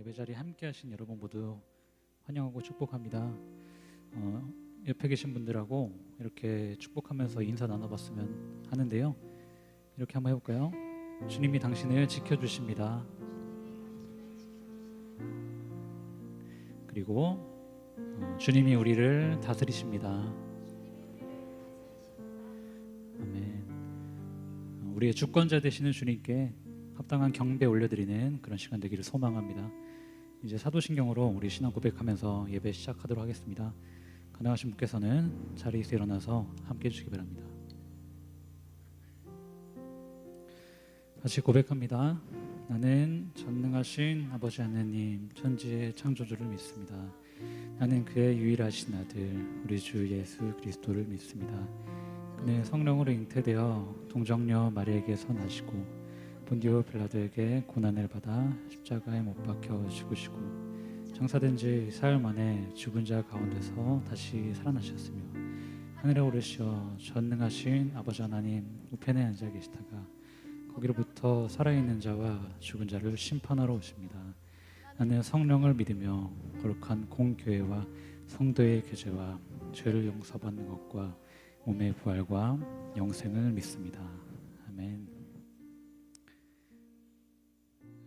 예배 자리에 함께 하신 여러분 모두 환영하고 축복합니다. 옆에 계신 분들하고 이렇게 축복하면서 인사 나눠봤으면 하는데요. 이렇게 한번 해볼까요? 주님이 당신을 지켜주십니다. 그리고 주님이 우리를 다스리십니다. 아멘. 우리의 주권자 되시는 주님께 합당한 경배 올려드리는 그런 시간 되기를 소망합니다. 이제 사도신경으로 우리 신앙 고백하면서 예배 시작하도록 하겠습니다. 가능하신 분께서는 자리에서 일어나서 함께 해주시기 바랍니다. 다시 고백합니다. 나는 전능하신 아버지 하나님 천지의 창조주를 믿습니다. 나는 그의 유일하신 아들 우리 주 예수 그리스도를 믿습니다. 그는 성령으로 잉태되어 동정녀 마리아에게서 나시고 본디오 빌라도에게 고난을 받아 십자가에 못 박혀 죽으시고 장사된 지 사흘 만에 죽은 자 가운데서 다시 살아나셨으며 하늘에 오르시어 전능하신 아버지 하나님 우편에 앉아 계시다가 거기로부터 살아있는 자와 죽은 자를 심판하러 오십니다. 나는 성령을 믿으며 거룩한 공교회와 성도의 교제와 죄를 용서받는 것과 몸의 부활과 영생을 믿습니다. 아멘.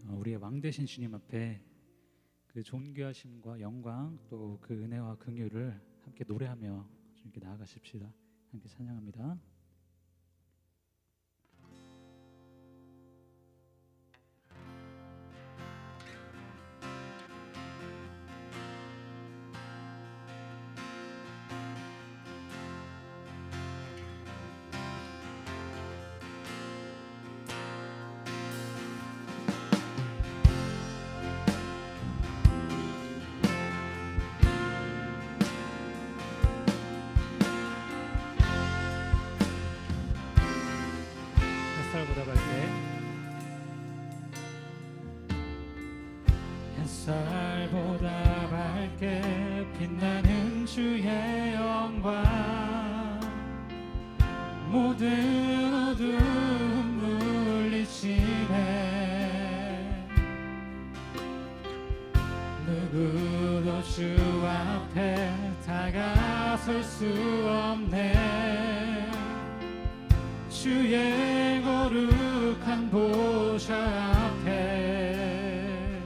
우리의 왕 되신 주님 앞에 그 존귀하심과 영광 또 그 은혜와 긍휼을 함께 노래하며 주님께 나아가십시다. 함께 찬양합니다. 햇살보다 밝게 햇살보다 밝게 빛나는 주의 영광 모든 어두움 물리치네 누구도 주 앞에 다가설 수 없네 주의 거룩한 보좌 앞에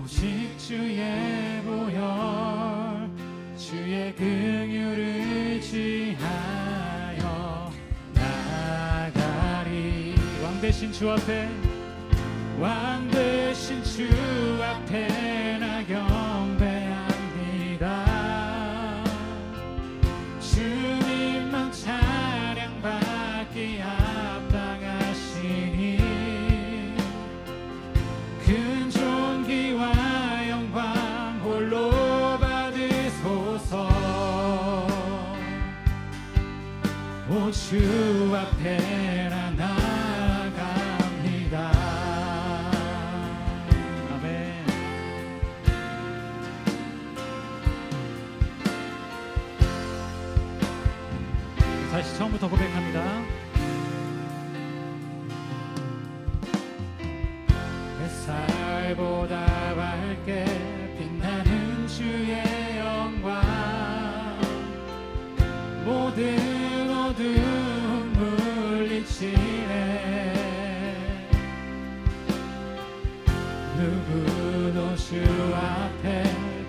오직 주의 보혈 주의 긍휼을 지하여 나가리 왕 되신 주 앞에 왕 되신 주 앞에 나 경배합니다 주님만 찬양받기 합당하시니 큰 존귀와 영광 홀로 받으소서 오 주 앞에 나 나아갑니다. 아멘. 다시 처음부터 고백합니다. 햇살보다 밝게 빛나는 주의 영광 모든 어두움 물리치네 누구도 주 앞에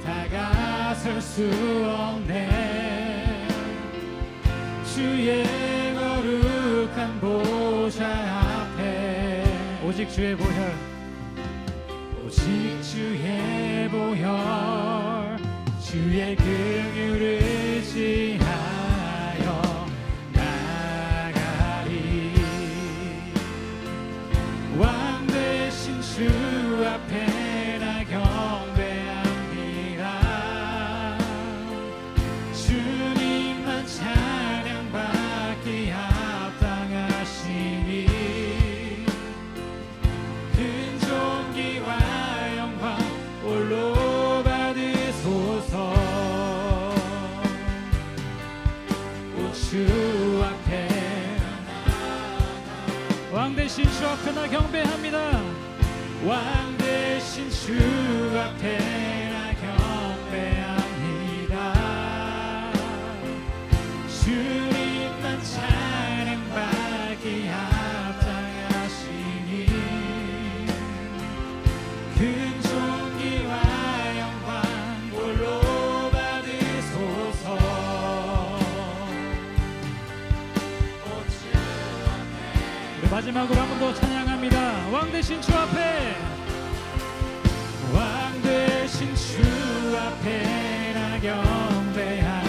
다가설 수 없네 주의 거룩한 보좌 앞에 오직 주의 보혈 오직 주의 보혈 주의 긍휼을 지하여 나가리 왕 되신 주 앞에 나 경배합니다 주님만 찬양받기 합당하시니 큰 존귀와 영광 홀로 받으소서 주 앞에 왕 되신 주 앞에 나 경배합니다 왕 되신 앞에 나 경배합니다. 주님만 찬양받기 합당하시니 큰 존귀와 영광 홀로 받으소서. 우리 마지막으로 한 번 더 찬양합니다. 왕 되신 주 앞에, 왕 되신 주 앞에 나 경배합니다.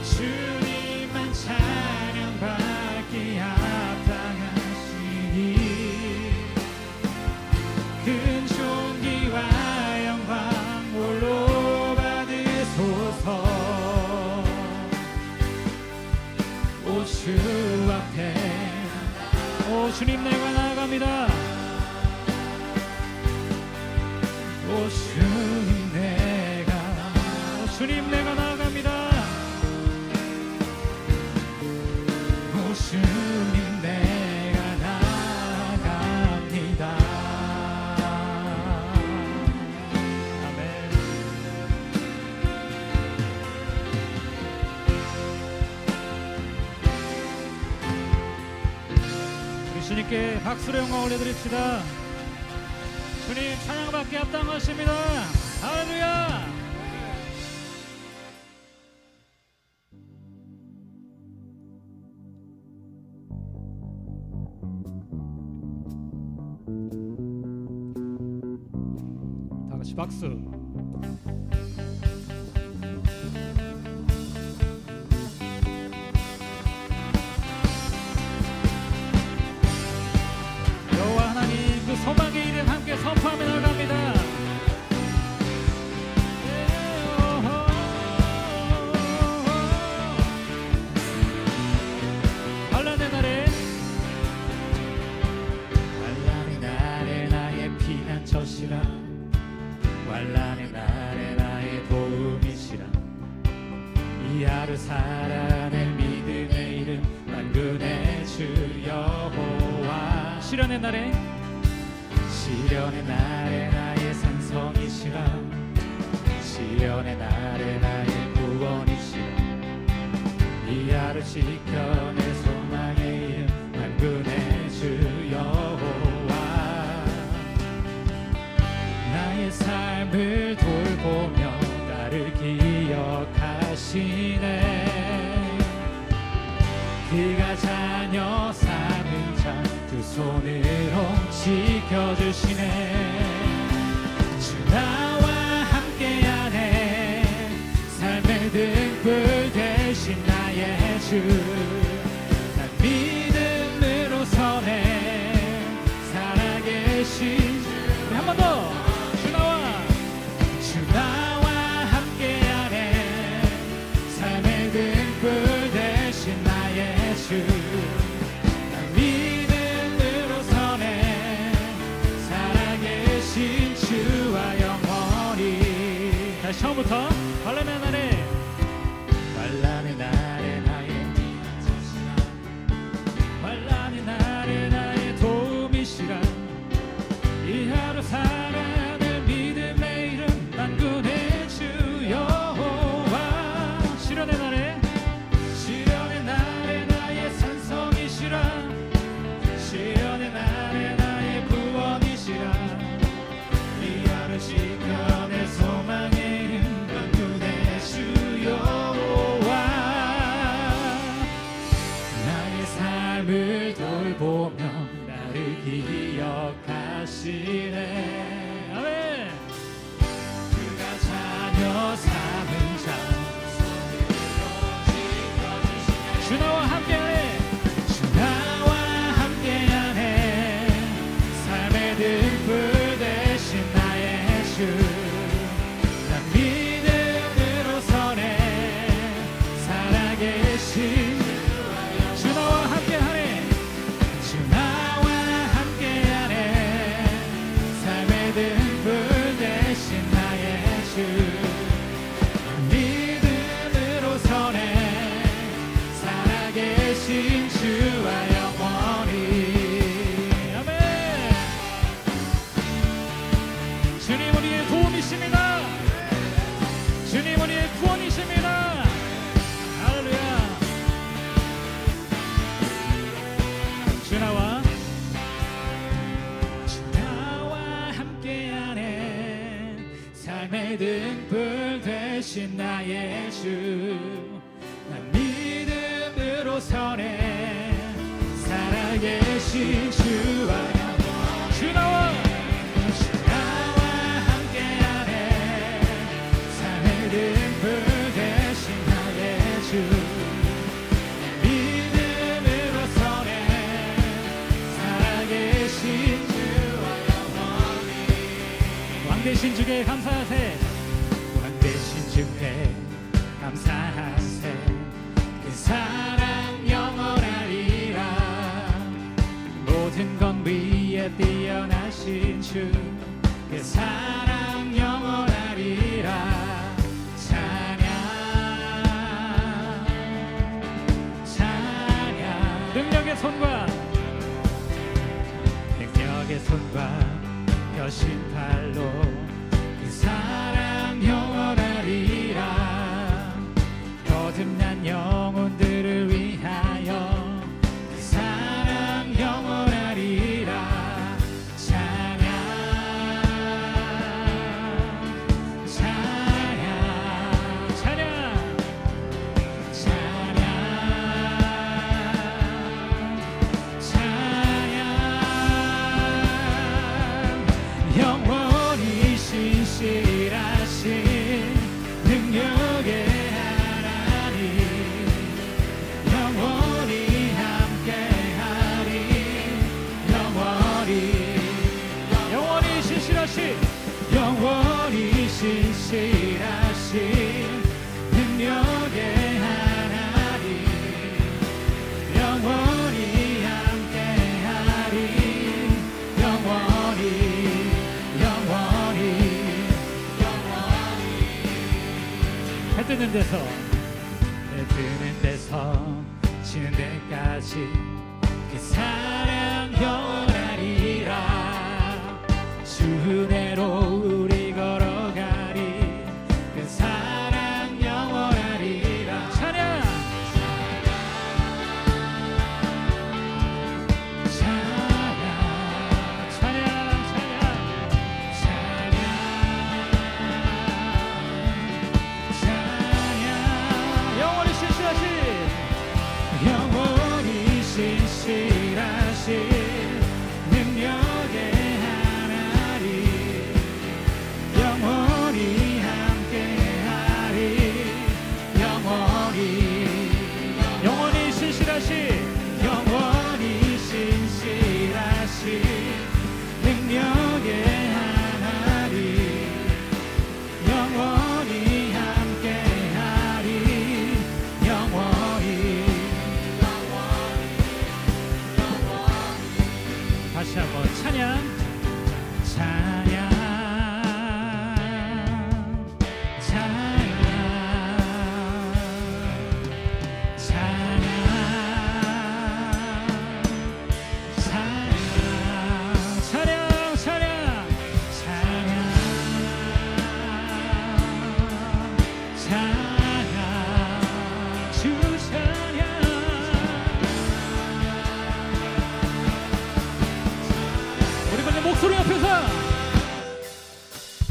주님만 찬양받기 합당하시니 큰 존귀와 영광 홀로 받으소서. 오 주 앞에, 오 주님 내가 나아갑니다. 오 주님 내가, 오 주님 내가 나아갑니다. 오 주님 내가 나아갑니다. 아멘. 우리 주님께 박수로 영광 올려드립시다. 주님 찬양받기 합당하십니다. 할렐루야. 다 같이 박수. 여호와 하나님 그 소망의 이름 함께 선포하며 나갑니다. 환난의 날에, 환난의 날에 나의 피난처시라, 환난의 날에 나의 도움이시라. 이 하루 살아낼 믿음의 이름 만군의 주 여호와. 시련의 날에, 시련의 날에 나의 산성이시라, 시련의 날에 나의 구원이시라. 이 하루 지켜낼 소망의 이름 만군의 주 여호와. 나의 삶을 돌보며 나를 기억하시네. 그가 자녀 삼은 자 두 손으로 지켜주시네. 주 나와 함께하네. 삶의 등불 되신 나의 주. 난 믿음으로 서네. 살아계신 주. 한 번 더. 주 나와 함께하네. 삶의 등불 되신 나의 주. 주와 영원히. 다시 처음부터. 환난의 날에, 환난의 날에 나의 피난처시라, 환난의 날에 나의 도움이시라. 이 하루 살아낼 믿음의 이름 만군의 주 여호와. 시련의 날에, 시련의 날에 나의 산성이시라, 시련의 날에 나의 구원이시라. 지켜낼 소망의 이름 만군의 주 여호와. 나의 삶을 돌보며 나를 기억하시네. 아멘. 그가 자녀 삼은 자 주 나와 함께하네. 주 나와 함께하네. 삶의 등불 되신 난 믿음으로 서네. 살아계신 주 나와 함께하네. 주 나와 함께하네. 삶의 등불 삶의 등불 되신 나의 주, 난 믿음으로 서네. 살아계신 주와 주 나와 함께하네. 삶의 등불 되신 나의 주, 믿음으로 서네. 살아계신 주와 영원히. 왕 되신 주께 감사하세. 왕 되신 주께 감사하세. 그 사랑 영원하리라. 모든 것 위에 뛰어나신 주, 그 사랑 영원하리라. 찬양 찬양. 능력의 손과 펴신 팔로 그 사랑 영원하리라. 거듭난 영혼들을 위하여 그 사랑 영원하리라. 찬양 찬양 찬양 찬양 찬양. 영원히 신실하신 능력의 하나님, 영원히 함께하리. 영원히 신실하신, 영원히 신실하신 능력의 하나님, 영원히 함께하리. 해 뜨는 데서 지는 데까지 그 사랑 영원하리라. 주 은혜로 우리 걸어가리. 그 사랑 영원하리라. 찬양 찬양 찬양 찬양 찬양. 영원히 신실하신, 영원히 신실하신 능력의 하나님, 영원히 함께하리. 영원히 신실하신, 영원히 신실하신 능력의 하나님, 영원히 함께하리. 다시 한번 찬양 찬양 찬양 찬양 찬양 찬양 찬양 찬양 찬양 주 찬양. 목소리 앞에서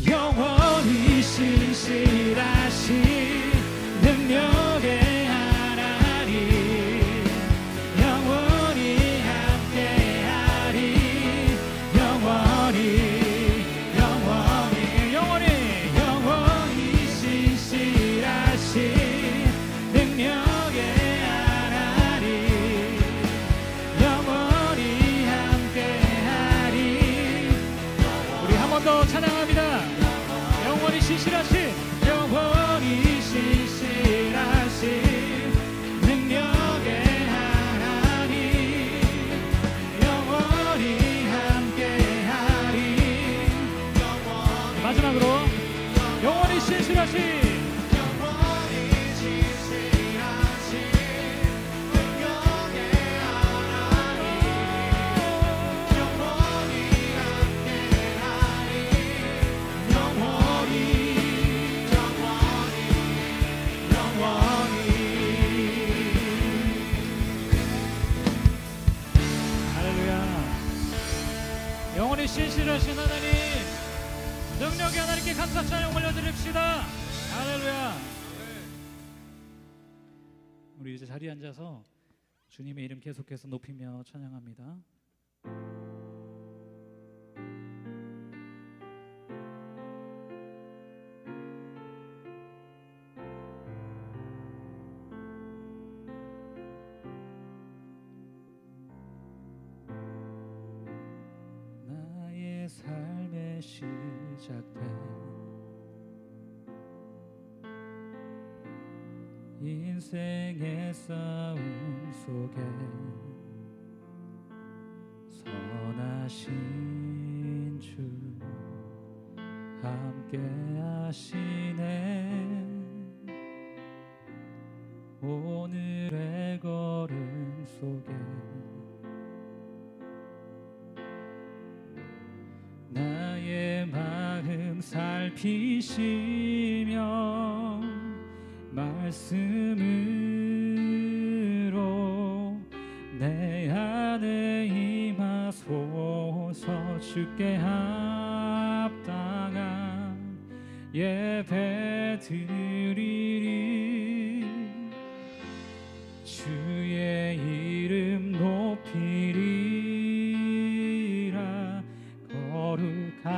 영원히 신실하신 능력의 하나님, 영원히 함께하리. 영원히 신실하신 능력의 하나님, 영원히 함께하리. 한 번 더 찬양합니다. 영원히 신실하신, 영원히 신실하신 능력의 하나님, 영원히 함께하리. 마지막으로 영원히 신실하신, 영원히 신실하신 하나님, 능력의 하나님께 감사 찬양 올려드립시다. 할렐루야. 우리 이제 자리에 앉아서 주님의 이름 계속해서 높이며 찬양합니다. 나의 삶의 시작된 인생의 싸움 속에 선하신 주 함께 하시네. 오늘의 걸음 속에 나의 마음 살피시며 말씀으로 내 안에 임하소서. 주께 합당한 예배 드리리. 주의 이름 높이리라. 거룩하신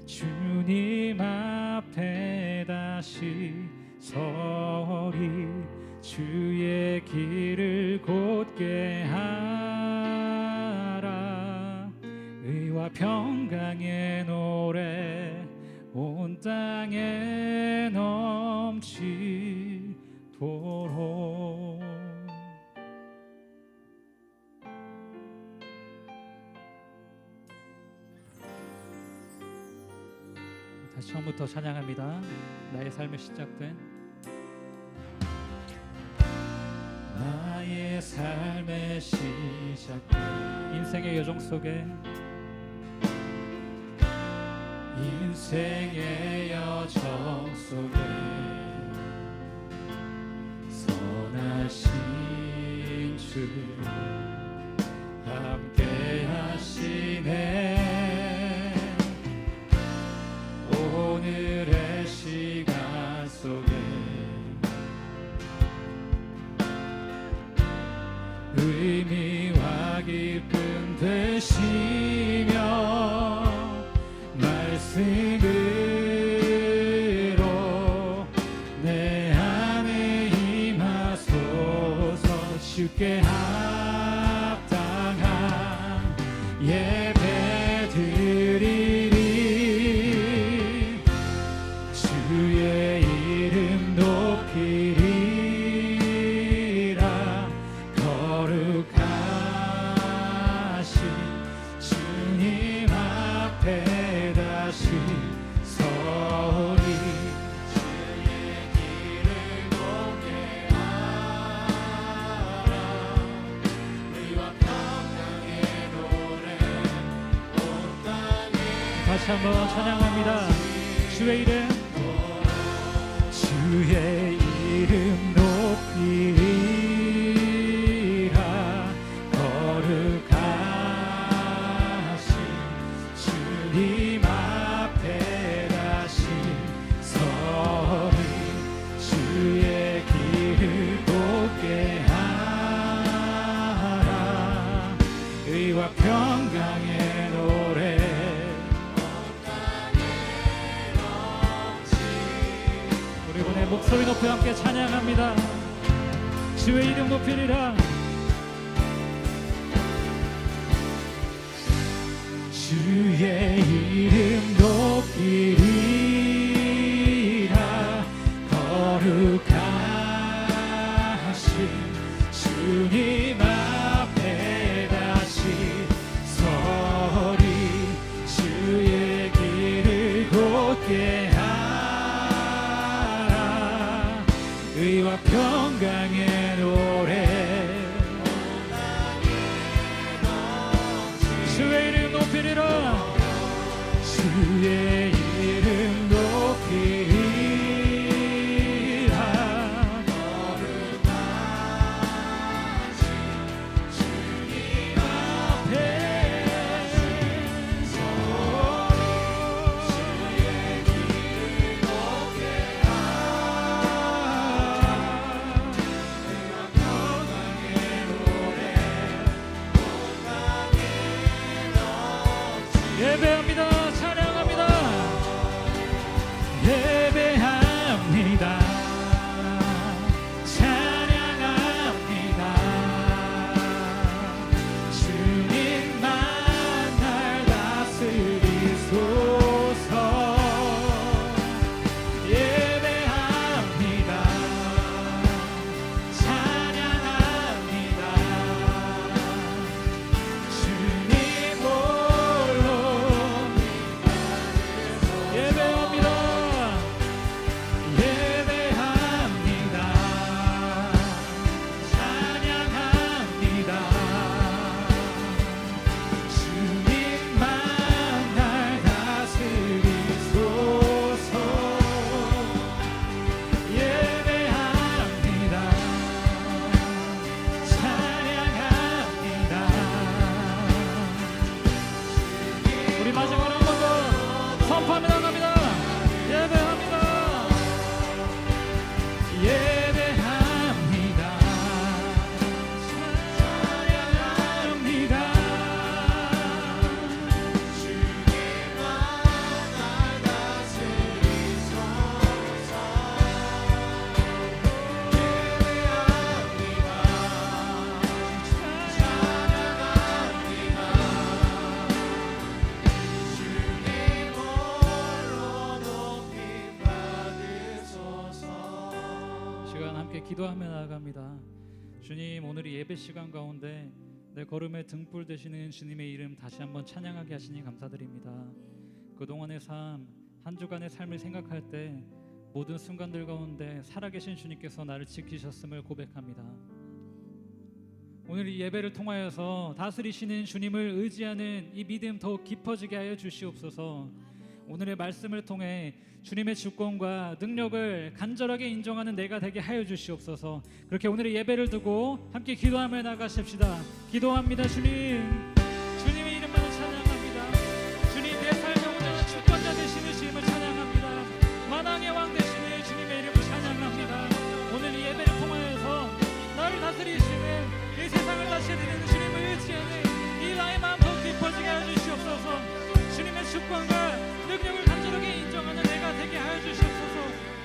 주님 앞에 다시 서리. 주의 길을 곧게 하라. 의와 평강의 노래 온 땅에 넘치도록. 다시 처음부터 찬양합니다. 나의 삶의 시작된 나의 삶의 시작된 인생의 여정 속에 인생의 여정 속에 선하신 주 함께 하시네. 오늘의 시간 속에 의미와 기쁨 되시며 말씀으로 내 안에 임하소서. 주께 합당한 예배 드리리. 주의 이름 높이리라. 거룩하신 주님 앞에 다시 서리. 주의 길을 걷게 하라. 의와 평강의 노래 온 땅에. 다시 한번 찬양합니다. 주의 이름, 주의 이름 높이리라. 거룩하신 주님 앞에 다시 서리. 주의 길을 곧게 하라. 의와 평강의 노래 목소리 높여 함께 찬양합니다. 주의 이름 높이리라. 주의 이름 높이리라. 거룩하신 주님 앞에 다시 서리. 주의 길을 곧게 의와 평강의 노래 예배합니다. 찬양합니다. 예배합니다. 찬양합니다. 주님만 날 다스리소서. 예배합니다. 찬양합니다. 주님 홀로 예배합니다. 예배합니다. 찬양합니다. 주님만 날 다스리소서. 예배합니다. 찬양합니다. 우리 마지막으로 한 번 더 선포하며 나갑니다. 예배합니다. 예배합니다. 찬양합니다. 주님만 날 다스리소서. 예배합니다. 찬양합니다. 주님 홀로 높임 받으소서. 시간 함께 기도하며 나아갑니다. 주님, 오늘 이 예배 시간 가운데 내 걸음의 등불 되시는 주님의 이름 다시 한번 찬양하게 하시니 감사드립니다. 그동안의 삶, 한 주간의 삶을 생각할 때 모든 순간들 가운데 살아계신 주님께서 나를 지키셨음을 고백합니다. 오늘 이 예배를 통하여서 다스리시는 주님을 의지하는 이 믿음 더욱 깊어지게 하여 주시옵소서. 오늘의 말씀을 통해 주님의 주권과 능력을 간절하게 인정하는 내가 되게 하여 주시옵소서. 그렇게 오늘의 예배를 두고 함께 기도하며 나가십시다. 기도합니다. 주님, 주님의 이름만을 찬양합니다. 주님, 내 삶의 온전한 주권자 되시는 주님을 찬양합니다. 만왕의 왕 되시는 주님의 이름을 찬양합니다. 오늘 이 예배를 통하여서 나를 다스리시는 이 세상을 다스리는 주님을 의지하는 이 나의 마음 더 깊어지게 하여 주시옵소서. 주님의 주권과 능력을 간절하게 인정하는 내가 되게 하여 주시옵소서.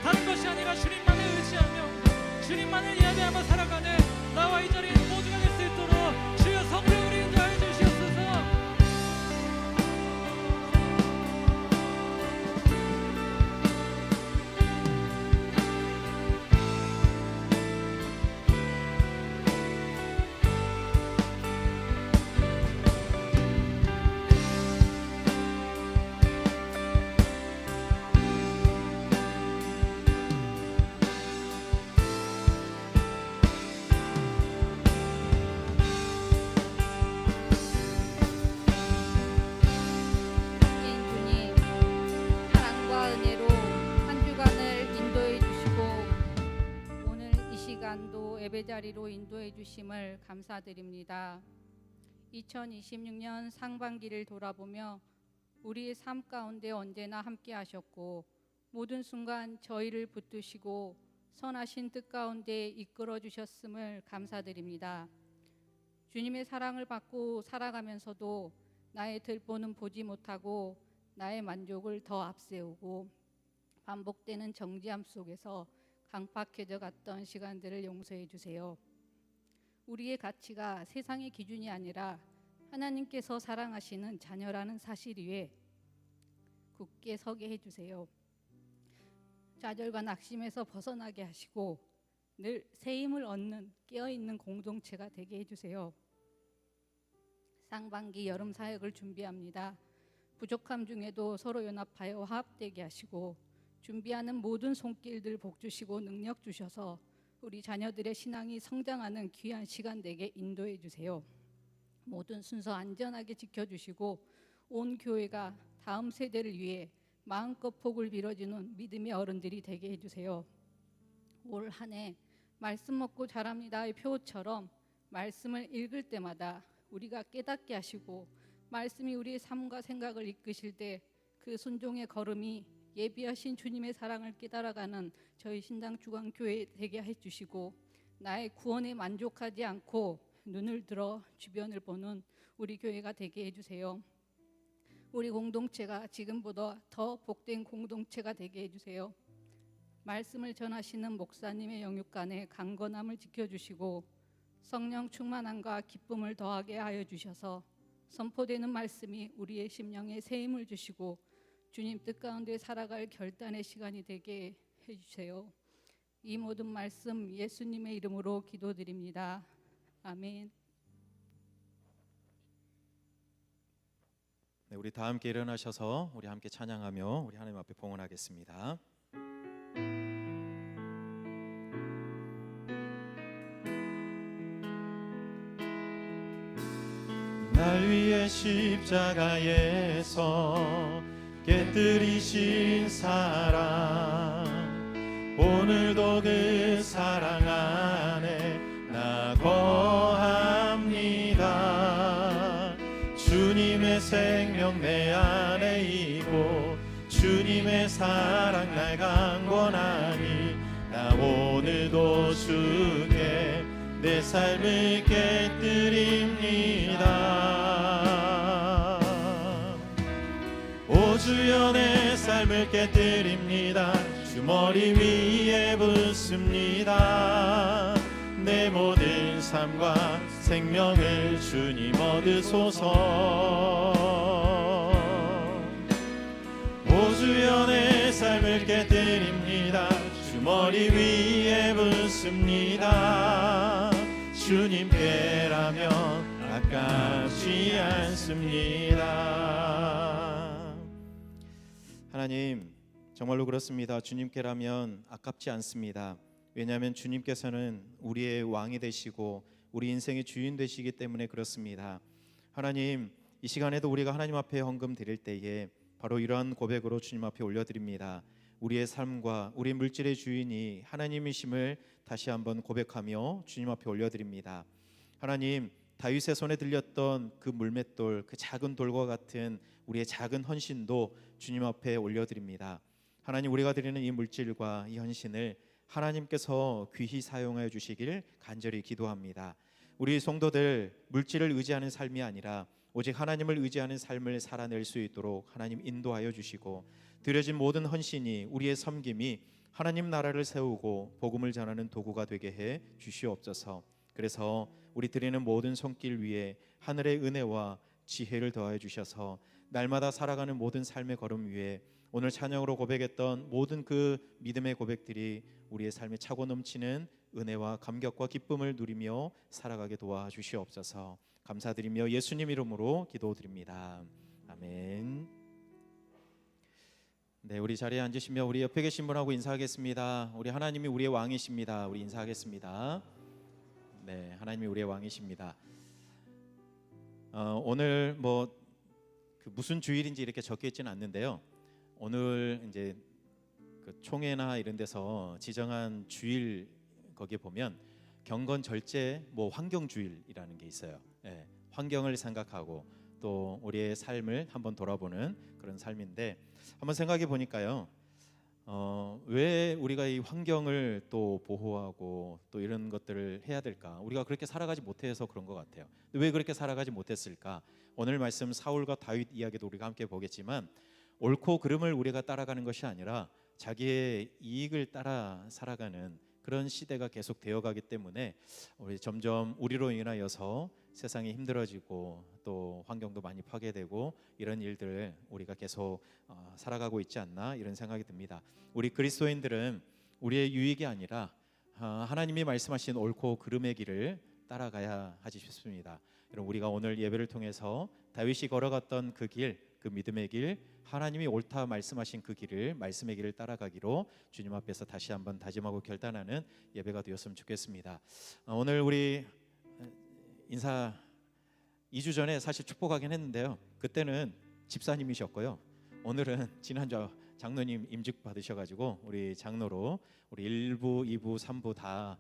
다른 것이 아니라 주님만을 의지하며 주님만을 예배하며 살아가는 나와 이 자리에 있는 모두가 될 수 있도록 주여 성령으로 인도하여 주시옵소서. 주님, 사랑과 은혜로 한 주간을 인도해 주시고 오늘 이 시간도 예배 자리로 인도해 주심을 감사드립니다. 2026년 상반기를 돌아보며 우리의 삶 가운데 언제나 함께 하셨고 모든 순간 저희를 붙드시고 선하신 뜻 가운데 이끌어 주셨음을 감사드립니다. 주님의 사랑을 받고 살아가면서도 나의 들보는 보지 못하고 나의 만족을 더 앞세우고 반복되는 정죄함 속에서 강팍해져 갔던 시간들을 용서해 주세요. 우리의 가치가 세상의 기준이 아니라 하나님께서 사랑하시는 자녀라는 사실 위에 굳게 서게 해주세요. 좌절과 낙심에서 벗어나게 하시고 늘 새 힘을 얻는 깨어있는 공동체가 되게 해주세요. 상반기 여름 사역을 준비합니다. 부족함 중에도 서로 연합하여 화합되게 하시고 준비하는 모든 손길들 복 주시고 능력 주셔서 우리 자녀들의 신앙이 성장하는 귀한 시간 되게 인도해 주세요. 모든 순서 안전하게 지켜주시고 온 교회가 다음 세대를 위해 마음껏 복을 빌어주는 믿음의 어른들이 되게 해주세요. 올 한 해 말씀 먹고 자랍니다의 표처럼 말씀을 읽을 때마다 우리가 깨닫게 하시고 말씀이 우리의 삶과 생각을 이끄실 때 그 순종의 걸음이 예비하신 주님의 사랑을 깨달아가는 저희 신당 주광교회 되게 해주시고 나의 구원에 만족하지 않고 눈을 들어 주변을 보는 우리 교회가 되게 해주세요. 우리 공동체가 지금보다 더 복된 공동체가 되게 해주세요. 말씀을 전하시는 목사님의 영육간에 강건함을 지켜주시고 성령 충만함과 기쁨을 더하게 하여 주셔서 선포되는 말씀이 우리의 심령에 새 힘을 주시고 주님 뜻 가운데 살아갈 결단의 시간이 되게 해주세요. 이 모든 말씀 예수님의 이름으로 기도드립니다. 아멘. 네, 우리 다 함께 일어나셔서 우리 함께 찬양하며 우리 하나님 앞에 봉헌하겠습니다. 날 위해 십자가에서 깨뜨리신 사랑, 오늘도 그 사랑 안에 나 거합니다. 주님의 생명 내 안에 있고 주님의 사랑 날 강권하니 나 오늘도 주께 내 삶을 깨뜨립니다. 오 주여 내 삶을 깨뜨립니다. 주 머리 위에 붓습니다. 내 모든 삶과 생명을 주님 얻으소서. 오 주여 내 삶을 깨뜨립니다. 주 머리 위에 붓습니다. 주님께라면 아깝지 않습니다. 하나님, 정말로 그렇습니다. 주님께라면 아깝지 않습니다. 왜냐하면 주님께서는 우리의 왕이 되시고 우리 인생의 주인 되시기 때문에 그렇습니다. 하나님, 이 시간에도 우리가 하나님 앞에 헌금 드릴 때에 바로 이러한 고백으로 주님 앞에 올려드립니다. 우리의 삶과 우리 물질의 주인이 하나님이심을 다시 한번 고백하며 주님 앞에 올려드립니다. 하나님, 다윗의 손에 들렸던 그 물맷돌, 그 작은 돌과 같은 우리의 작은 헌신도 주님 앞에 올려드립니다. 하나님, 우리가 드리는 이 물질과 이 헌신을 하나님께서 귀히 사용하여 주시길 간절히 기도합니다. 우리 성도들 물질을 의지하는 삶이 아니라 오직 하나님을 의지하는 삶을 살아낼 수 있도록 하나님 인도하여 주시고, 드려진 모든 헌신이, 우리의 섬김이 하나님 나라를 세우고 복음을 전하는 도구가 되게 해 주시옵소서. 그래서 우리 드리는 모든 손길 위에 하늘의 은혜와 지혜를 더하여 주셔서 날마다 살아가는 모든 삶의 걸음 위에 오늘 찬양으로 고백했던 모든 그 믿음의 고백들이 우리의 삶에 차고 넘치는 은혜와 감격과 기쁨을 누리며 살아가게 도와주시옵소서. 감사드리며 예수님 이름으로 기도드립니다. 아멘. 네, 우리 자리에 앉으시며 우리 옆에 계신 분하고 인사하겠습니다. 우리 하나님이 우리의 왕이십니다. 우리 인사하겠습니다. 네, 하나님이 우리의 왕이십니다. 오늘 그 무슨 주일인지 이렇게 적혀 있지는 않는데요. 오늘 이제 그 총회나 이런 데서 지정한 주일 거기에 보면 경건 절제 환경 주일이라는 게 있어요. 예, 환경을 생각하고 또 우리의 삶을 한번 돌아보는 그런 삶인데, 한번 생각해 보니까요. 왜 우리가 이 환경을 또 보호하고 또 이런 것들을 해야 될까? 우리가 그렇게 살아가지 못해서 그런 것 같아요. 왜 그렇게 살아가지 못했을까? 오늘 말씀 사울과 다윗 이야기도 우리가 함께 보겠지만, 옳고 그름을 우리가 따라가는 것이 아니라 자기의 이익을 따라 살아가는 그런 시대가 계속 되어가기 때문에 우리 점점 우리로 인하여서 세상이 힘들어지고 또 환경도 많이 파괴되고 이런 일들을 우리가 계속 살아가고 있지 않나, 이런 생각이 듭니다. 우리 그리스도인들은 우리의 유익이 아니라 하나님이 말씀하신 옳고 그름의 길을 따라가야 하지 싶습니다. 여러분, 우리가 오늘 예배를 통해서 다윗이 걸어갔던 그 길, 그 믿음의 길, 하나님이 옳다 말씀하신 그 길을, 말씀의 길을 따라가기로 주님 앞에서 다시 한번 다짐하고 결단하는 예배가 되었으면 좋겠습니다. 오늘 우리 인사 2주 전에 사실 축복하긴 했는데요. 그때는 집사님이셨고요. 오늘은 지난주 장로님 임직 받으셔가지고 우리 장로로 우리 1부, 2부, 3부 다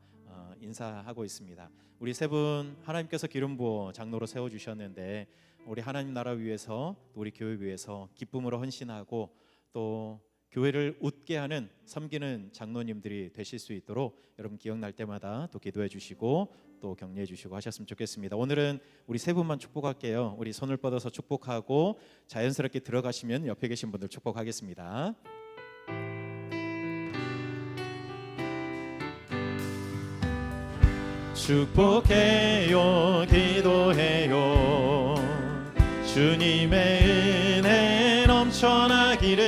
인사하고 있습니다. 우리 세 분 하나님께서 기름 부어 장로로 세워주셨는데, 우리 하나님 나라 위해서, 또 우리 교회 위해서 기쁨으로 헌신하고 또 교회를 웃게 하는 섬기는 장로님들이 되실 수 있도록 여러분 기억날 때마다 또 기도해 주시고 또 격려해 주시고 하셨으면 좋겠습니다. 오늘은 우리 세 분만 축복할게요. 우리 손을 뻗어서 축복하고 자연스럽게 들어가시면 옆에 계신 분들 축복하겠습니다. 축복해요, 기도해요. 주님의 은혜 넘쳐나기를,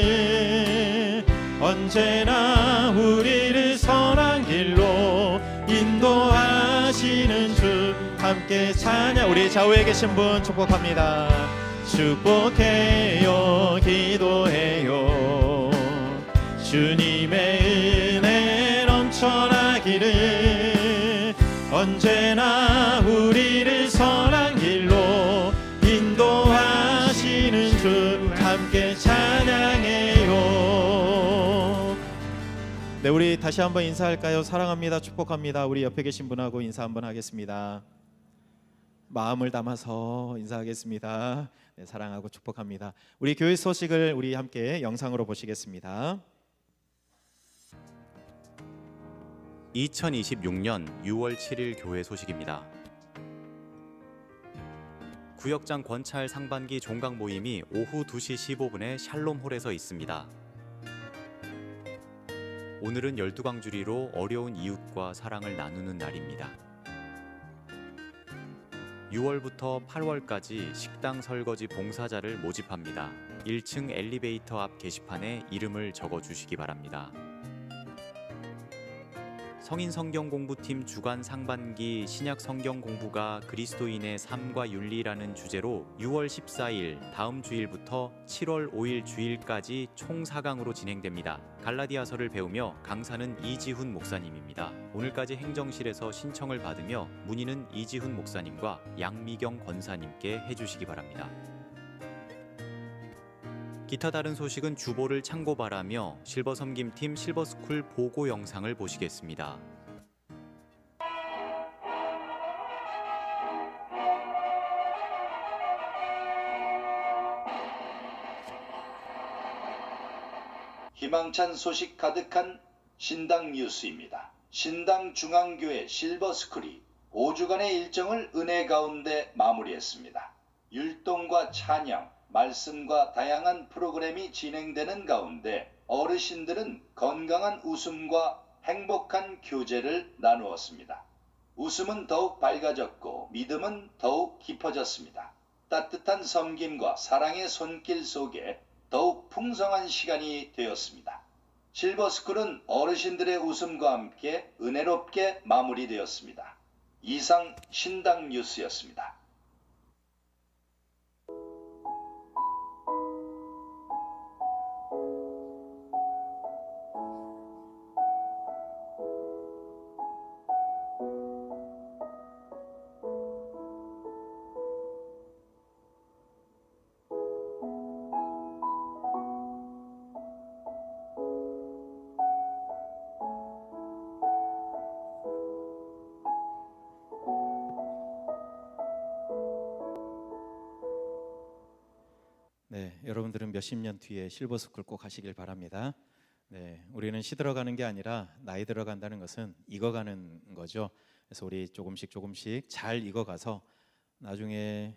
언제나 우리를 선한 길로 인도하시는 주 함께 찬양. 우리 좌우에 계신 분 축복합니다. 축복해요, 기도해요. 주님의 은혜 넘쳐나기를, 언제나 우리를 선한 길로 인도하시는 주 함께 찬양해요. 네, 우리 다시 한번 인사할까요? 사랑합니다, 축복합니다. 우리 옆에 계신 분하고 인사 한번 하겠습니다. 마음을 담아서 인사하겠습니다. 네, 사랑하고 축복합니다. 우리 교회 소식을 우리 함께 영상으로 보시겠습니다. 2026년 6월 7일 교회 소식입니다. 구역장 권찰 상반기 종강 모임이 오후 2시 15분에 샬롬홀에서 있습니다. 오늘은 12강주리로 어려운 이웃과 사랑을 나누는 날입니다. 6월부터 8월까지 식당 설거지 봉사자를 모집합니다. 1층 엘리베이터 앞 게시판에 이름을 적어주시기 바랍니다. 성인 성경 공부팀 주간 상반기 신약 성경 공부가 그리스도인의 삶과 윤리라는 주제로 6월 14일 다음 주일부터 7월 5일 주일까지 총 4강으로 진행됩니다. 갈라디아서를 배우며 강사는 이지훈 목사님입니다. 오늘까지 행정실에서 신청을 받으며 문의는 이지훈 목사님과 양미경 권사님께 해주시기 바랍니다. 기타 다른 소식은 주보를 참고바라며 실버섬김팀 실버스쿨 보고 영상을 보시겠습니다. 희망찬 소식 가득한 신당 뉴스입니다. 신당 중앙교회 실버스쿨이 5주간의 일정을 은혜 가운데 마무리했습니다. 율동과 찬양, 말씀과 다양한 프로그램이 진행되는 가운데 어르신들은 건강한 웃음과 행복한 교제를 나누었습니다. 웃음은 더욱 밝아졌고 믿음은 더욱 깊어졌습니다. 따뜻한 섬김과 사랑의 손길 속에 더욱 풍성한 시간이 되었습니다. 실버스쿨은 어르신들의 웃음과 함께 은혜롭게 마무리되었습니다. 이상 신당 뉴스였습니다. 네, 여러분들은 몇십 년 뒤에 실버스쿨 꼭 가시길 바랍니다. 네, 우리는 시들어가는 게 아니라 나이 들어간다는 것은 익어가는 거죠. 그래서 우리 조금씩 잘 익어가서 나중에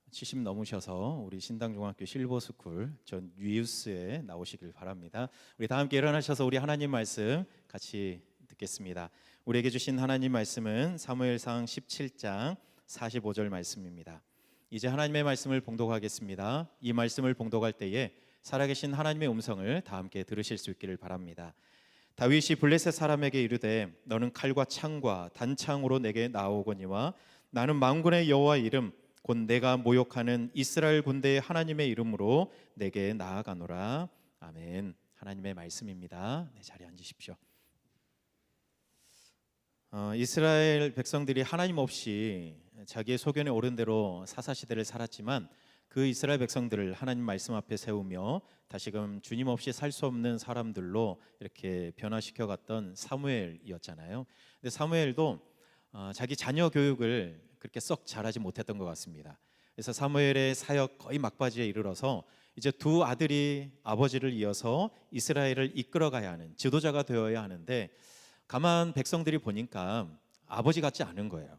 70 넘으셔서 우리 신당중학교 실버스쿨 전 뉴스에 나오시길 바랍니다. 우리 다 함께 일어나셔서 우리 하나님 말씀 같이 듣겠습니다. 우리에게 주신 하나님 말씀은 사무엘상 17장 45절 말씀입니다. 이제 하나님의 말씀을 봉독하겠습니다. 이 말씀을 봉독할 때에 살아계신 하나님의 음성을 다 함께 들으실 수 있기를 바랍니다. 다윗이 블레셋 사람에게 이르되 너는 칼과 창과 단창으로 내게 나오거니와 나는 만군의 여호와의 이름 곧 내가 모욕하는 이스라엘 군대의 하나님의 이름으로 내게 나아가노라. 아멘. 하나님의 말씀입니다. 네, 자리에 앉으십시오. 이스라엘 백성들이 하나님 없이 자기의 소견에 오른 대로 사사시대를 살았지만 그 이스라엘 백성들을 하나님 말씀 앞에 세우며 다시금 주님 없이 살 수 없는 사람들로 이렇게 변화시켜 갔던 사무엘이었잖아요. 근데 사무엘도 자기 자녀 교육을 그렇게 썩 잘하지 못했던 것 같습니다. 그래서 사무엘의 사역 거의 막바지에 이르러서 이제 두 아들이 아버지를 이어서 이스라엘을 이끌어가야 하는 지도자가 되어야 하는데 가만 백성들이 보니까 아버지 같지 않은 거예요.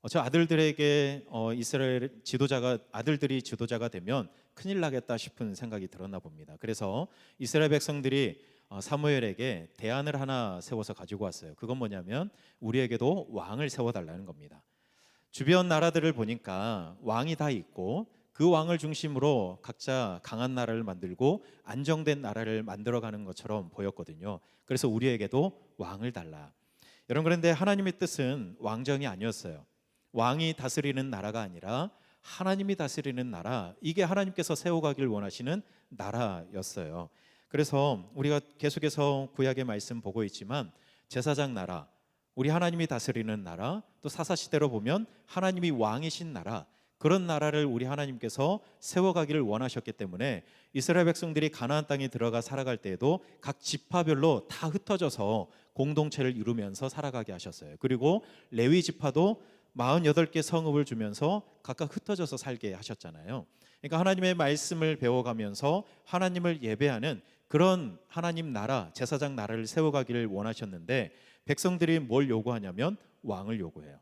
저 아들들에게 이스라엘 지도자가 아들들이 지도자가 되면 큰일 나겠다 싶은 생각이 들었나 봅니다. 그래서 이스라엘 백성들이 사무엘에게 대안을 하나 세워서 가지고 왔어요. 그건 뭐냐면 우리에게도 왕을 세워달라는 겁니다. 주변 나라들을 보니까 왕이 다 있고 그 왕을 중심으로 각자 강한 나라를 만들고 안정된 나라를 만들어가는 것처럼 보였거든요. 그래서 우리에게도 왕을 달라. 여러분, 그런데 하나님의 뜻은 왕정이 아니었어요. 왕이 다스리는 나라가 아니라 하나님이 다스리는 나라, 이게 하나님께서 세워가길 원하시는 나라였어요. 그래서 우리가 계속해서 구약의 말씀 보고 있지만 제사장 나라, 우리 하나님이 다스리는 나라, 또 사사시대로 보면 하나님이 왕이신 나라, 그런 나라를 우리 하나님께서 세워가기를 원하셨기 때문에 이스라엘 백성들이 가나안 땅에 들어가 살아갈 때에도 각 지파별로 다 흩어져서 공동체를 이루면서 살아가게 하셨어요. 그리고 레위 지파도 48개 성읍을 주면서 각각 흩어져서 살게 하셨잖아요. 그러니까 하나님의 말씀을 배워가면서 하나님을 예배하는 그런 하나님 나라, 제사장 나라를 세워가기를 원하셨는데 백성들이 뭘 요구하냐면 왕을 요구해요.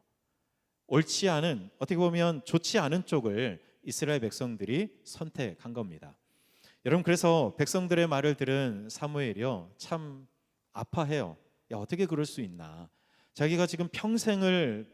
옳지 않은, 어떻게 보면 좋지 않은 쪽을 이스라엘 백성들이 선택한 겁니다. 여러분, 그래서 백성들의 말을 들은 사무엘이요 참 아파해요. 야, 어떻게 그럴 수 있나. 자기가 지금 평생을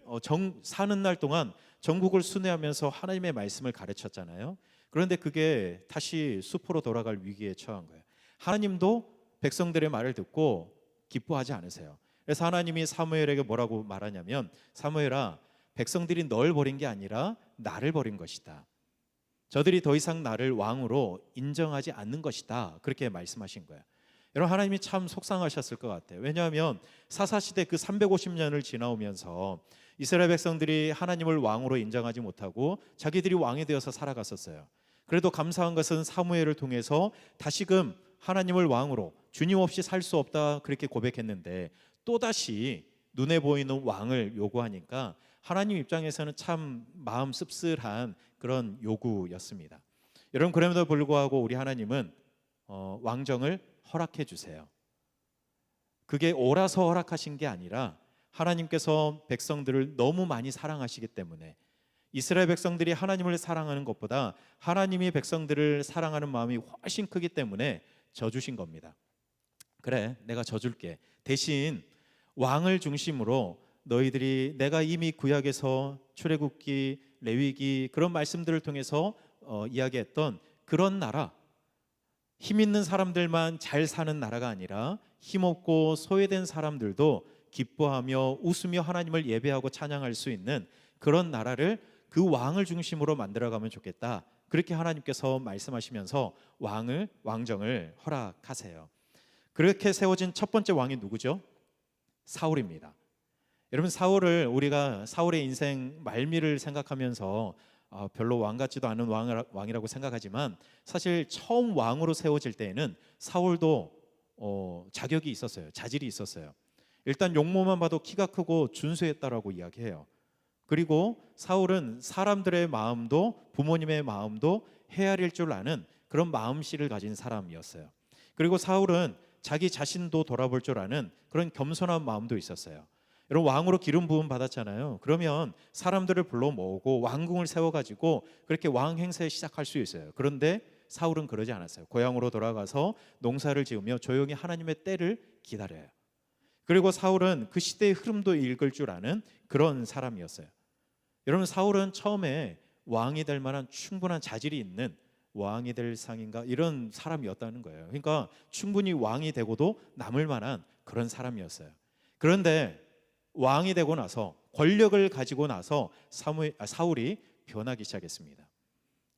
사는 날 동안 전국을 순회하면서 하나님의 말씀을 가르쳤잖아요. 그런데 그게 다시 숲으로 돌아갈 위기에 처한 거예요. 하나님도 백성들의 말을 듣고 기뻐하지 않으세요. 그래서 하나님이 사무엘에게 뭐라고 말하냐면, 사무엘아, 백성들이 널 버린 게 아니라 나를 버린 것이다. 저들이 더 이상 나를 왕으로 인정하지 않는 것이다. 그렇게 말씀하신 거예요. 여러분, 하나님이 참 속상하셨을 것 같아요. 왜냐하면 사사시대 그 350년을 지나오면서 이스라엘 백성들이 하나님을 왕으로 인정하지 못하고 자기들이 왕이 되어서 살아갔었어요. 그래도 감사한 것은 사무엘을 통해서 다시금 하나님을 왕으로 주님 없이 살 수 없다 그렇게 고백했는데 또다시 눈에 보이는 왕을 요구하니까 하나님 입장에서는 참 마음 씁쓸한 그런 요구였습니다. 여러분, 그럼에도 불구하고 우리 하나님은 왕정을 허락해 주세요. 그게 옳아서 허락하신 게 아니라 하나님께서 백성들을 너무 많이 사랑하시기 때문에, 이스라엘 백성들이 하나님을 사랑하는 것보다 하나님이 백성들을 사랑하는 마음이 훨씬 크기 때문에 져주신 겁니다. 그래, 내가 져줄게. 대신 왕을 중심으로 너희들이 내가 이미 구약에서 출애굽기, 레위기 그런 말씀들을 통해서 이야기했던 그런 나라, 힘 있는 사람들만 잘 사는 나라가 아니라 힘없고 소외된 사람들도 기뻐하며 웃으며 하나님을 예배하고 찬양할 수 있는 그런 나라를, 그 왕을 중심으로 만들어가면 좋겠다. 그렇게 하나님께서 말씀하시면서 왕정을 허락하세요. 그렇게 세워진 첫 번째 왕이 누구죠? 사울입니다. 여러분, 우리가 사울의 인생 말미를 생각하면서 별로 왕 같지도 않은 왕이라고 생각하지만 사실 처음 왕으로 세워질 때에는 사울도 자격이 있었어요. 자질이 있었어요. 일단 용모만 봐도 키가 크고 준수했다라고 이야기해요. 그리고 사울은 사람들의 마음도 부모님의 마음도 헤아릴 줄 아는 그런 마음씨를 가진 사람이었어요. 그리고 사울은 자기 자신도 돌아볼 줄 아는 그런 겸손한 마음도 있었어요. 여러분, 왕으로 기름 부음 받았잖아요. 그러면 사람들을 불러 모으고 왕궁을 세워가지고 그렇게 왕 행세 시작할 수 있어요. 그런데 사울은 그러지 않았어요. 고향으로 돌아가서 농사를 지으며 조용히 하나님의 때를 기다려요. 그리고 사울은 그 시대의 흐름도 읽을 줄 아는 그런 사람이었어요. 여러분, 사울은 처음에 왕이 될 만한 충분한 자질이 있는 왕이 될 상인가 이런 사람이었다는 거예요. 그러니까 충분히 왕이 되고도 남을 만한 그런 사람이었어요. 그런데 왕이 되고 나서, 권력을 가지고 나서 사울이 변하기 시작했습니다.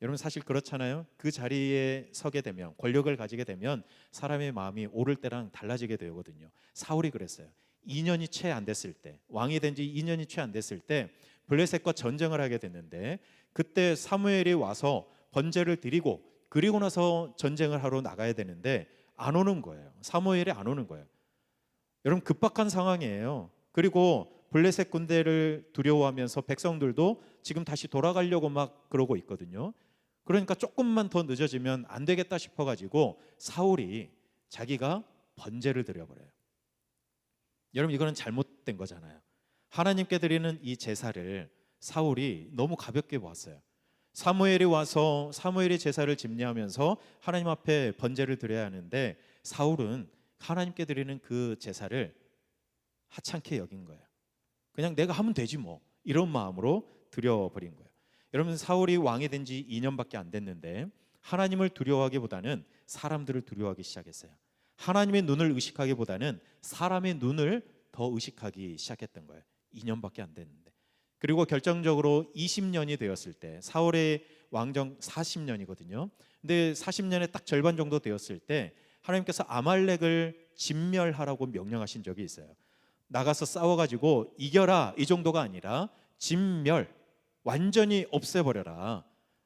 여러분, 사실 그렇잖아요. 그 자리에 서게 되면, 권력을 가지게 되면 사람의 마음이 오를 때랑 달라지게 되거든요. 사울이 그랬어요. 2년이 채 안 됐을 때, 왕이 된 지 2년이 채 안 됐을 때 블레셋과 전쟁을 하게 됐는데, 그때 사무엘이 와서 번제를 드리고 그리고 나서 전쟁을 하러 나가야 되는데 안 오는 거예요. 사무엘이 안 오는 거예요. 여러분, 급박한 상황이에요. 그리고 블레셋 군대를 두려워하면서 백성들도 지금 다시 돌아가려고 막 그러고 있거든요. 그러니까 조금만 더 늦어지면 안 되겠다 싶어가지고 사울이 자기가 번제를 드려버려요. 여러분, 이거는 잘못된 거잖아요. 하나님께 드리는 이 제사를 사울이 너무 가볍게 보았어요. 사무엘이 와서 사무엘이 제사를 집례하면서 하나님 앞에 번제를 드려야 하는데 사울은 하나님께 드리는 그 제사를 하찮게 여긴 거예요. 그냥 내가 하면 되지 뭐, 이런 마음으로 드려버린 거예요. 여러분, 사울이 왕이 된 지 2년밖에 안 됐는데 하나님을 두려워하기보다는 사람들을 두려워하기 시작했어요. 하나님의 눈을 의식하기보다는 사람의 눈을 더 의식하기 시작했던 거예요. 2년밖에 안 됐는데. 그리고 결정적으로 20년이 되었을 때, 사울의 왕정 40년이거든요. 근데 40년의 딱 절반 정도 되었을 때 하나님께서 아말렉을 진멸하라고 명령하신 적이 있어요. 나가서 싸워가지고 이겨라, 이 정도가 아니라 진멸, 완전히 없애버려라.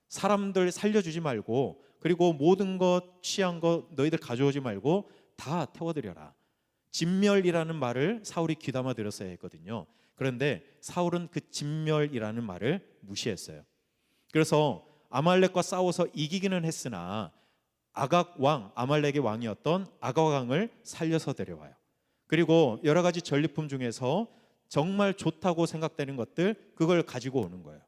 사람들 살려주지 말고, 그리고 모든 것, 취한 것 너희들 가져오지 말고 다 태워드려라. 진멸이라는 말을 사울이 귀담아 들었어야 했거든요. 그런데 사울은 그 진멸이라는 말을 무시했어요. 그래서 아말렉과 싸워서 이기기는 했으나 아각 왕, 아말렉의 왕이었던 아각 왕을 살려서 데려와요. 그리고 여러 가지 전리품 중에서 정말 좋다고 생각되는 것들, 그걸 가지고 오는 거예요.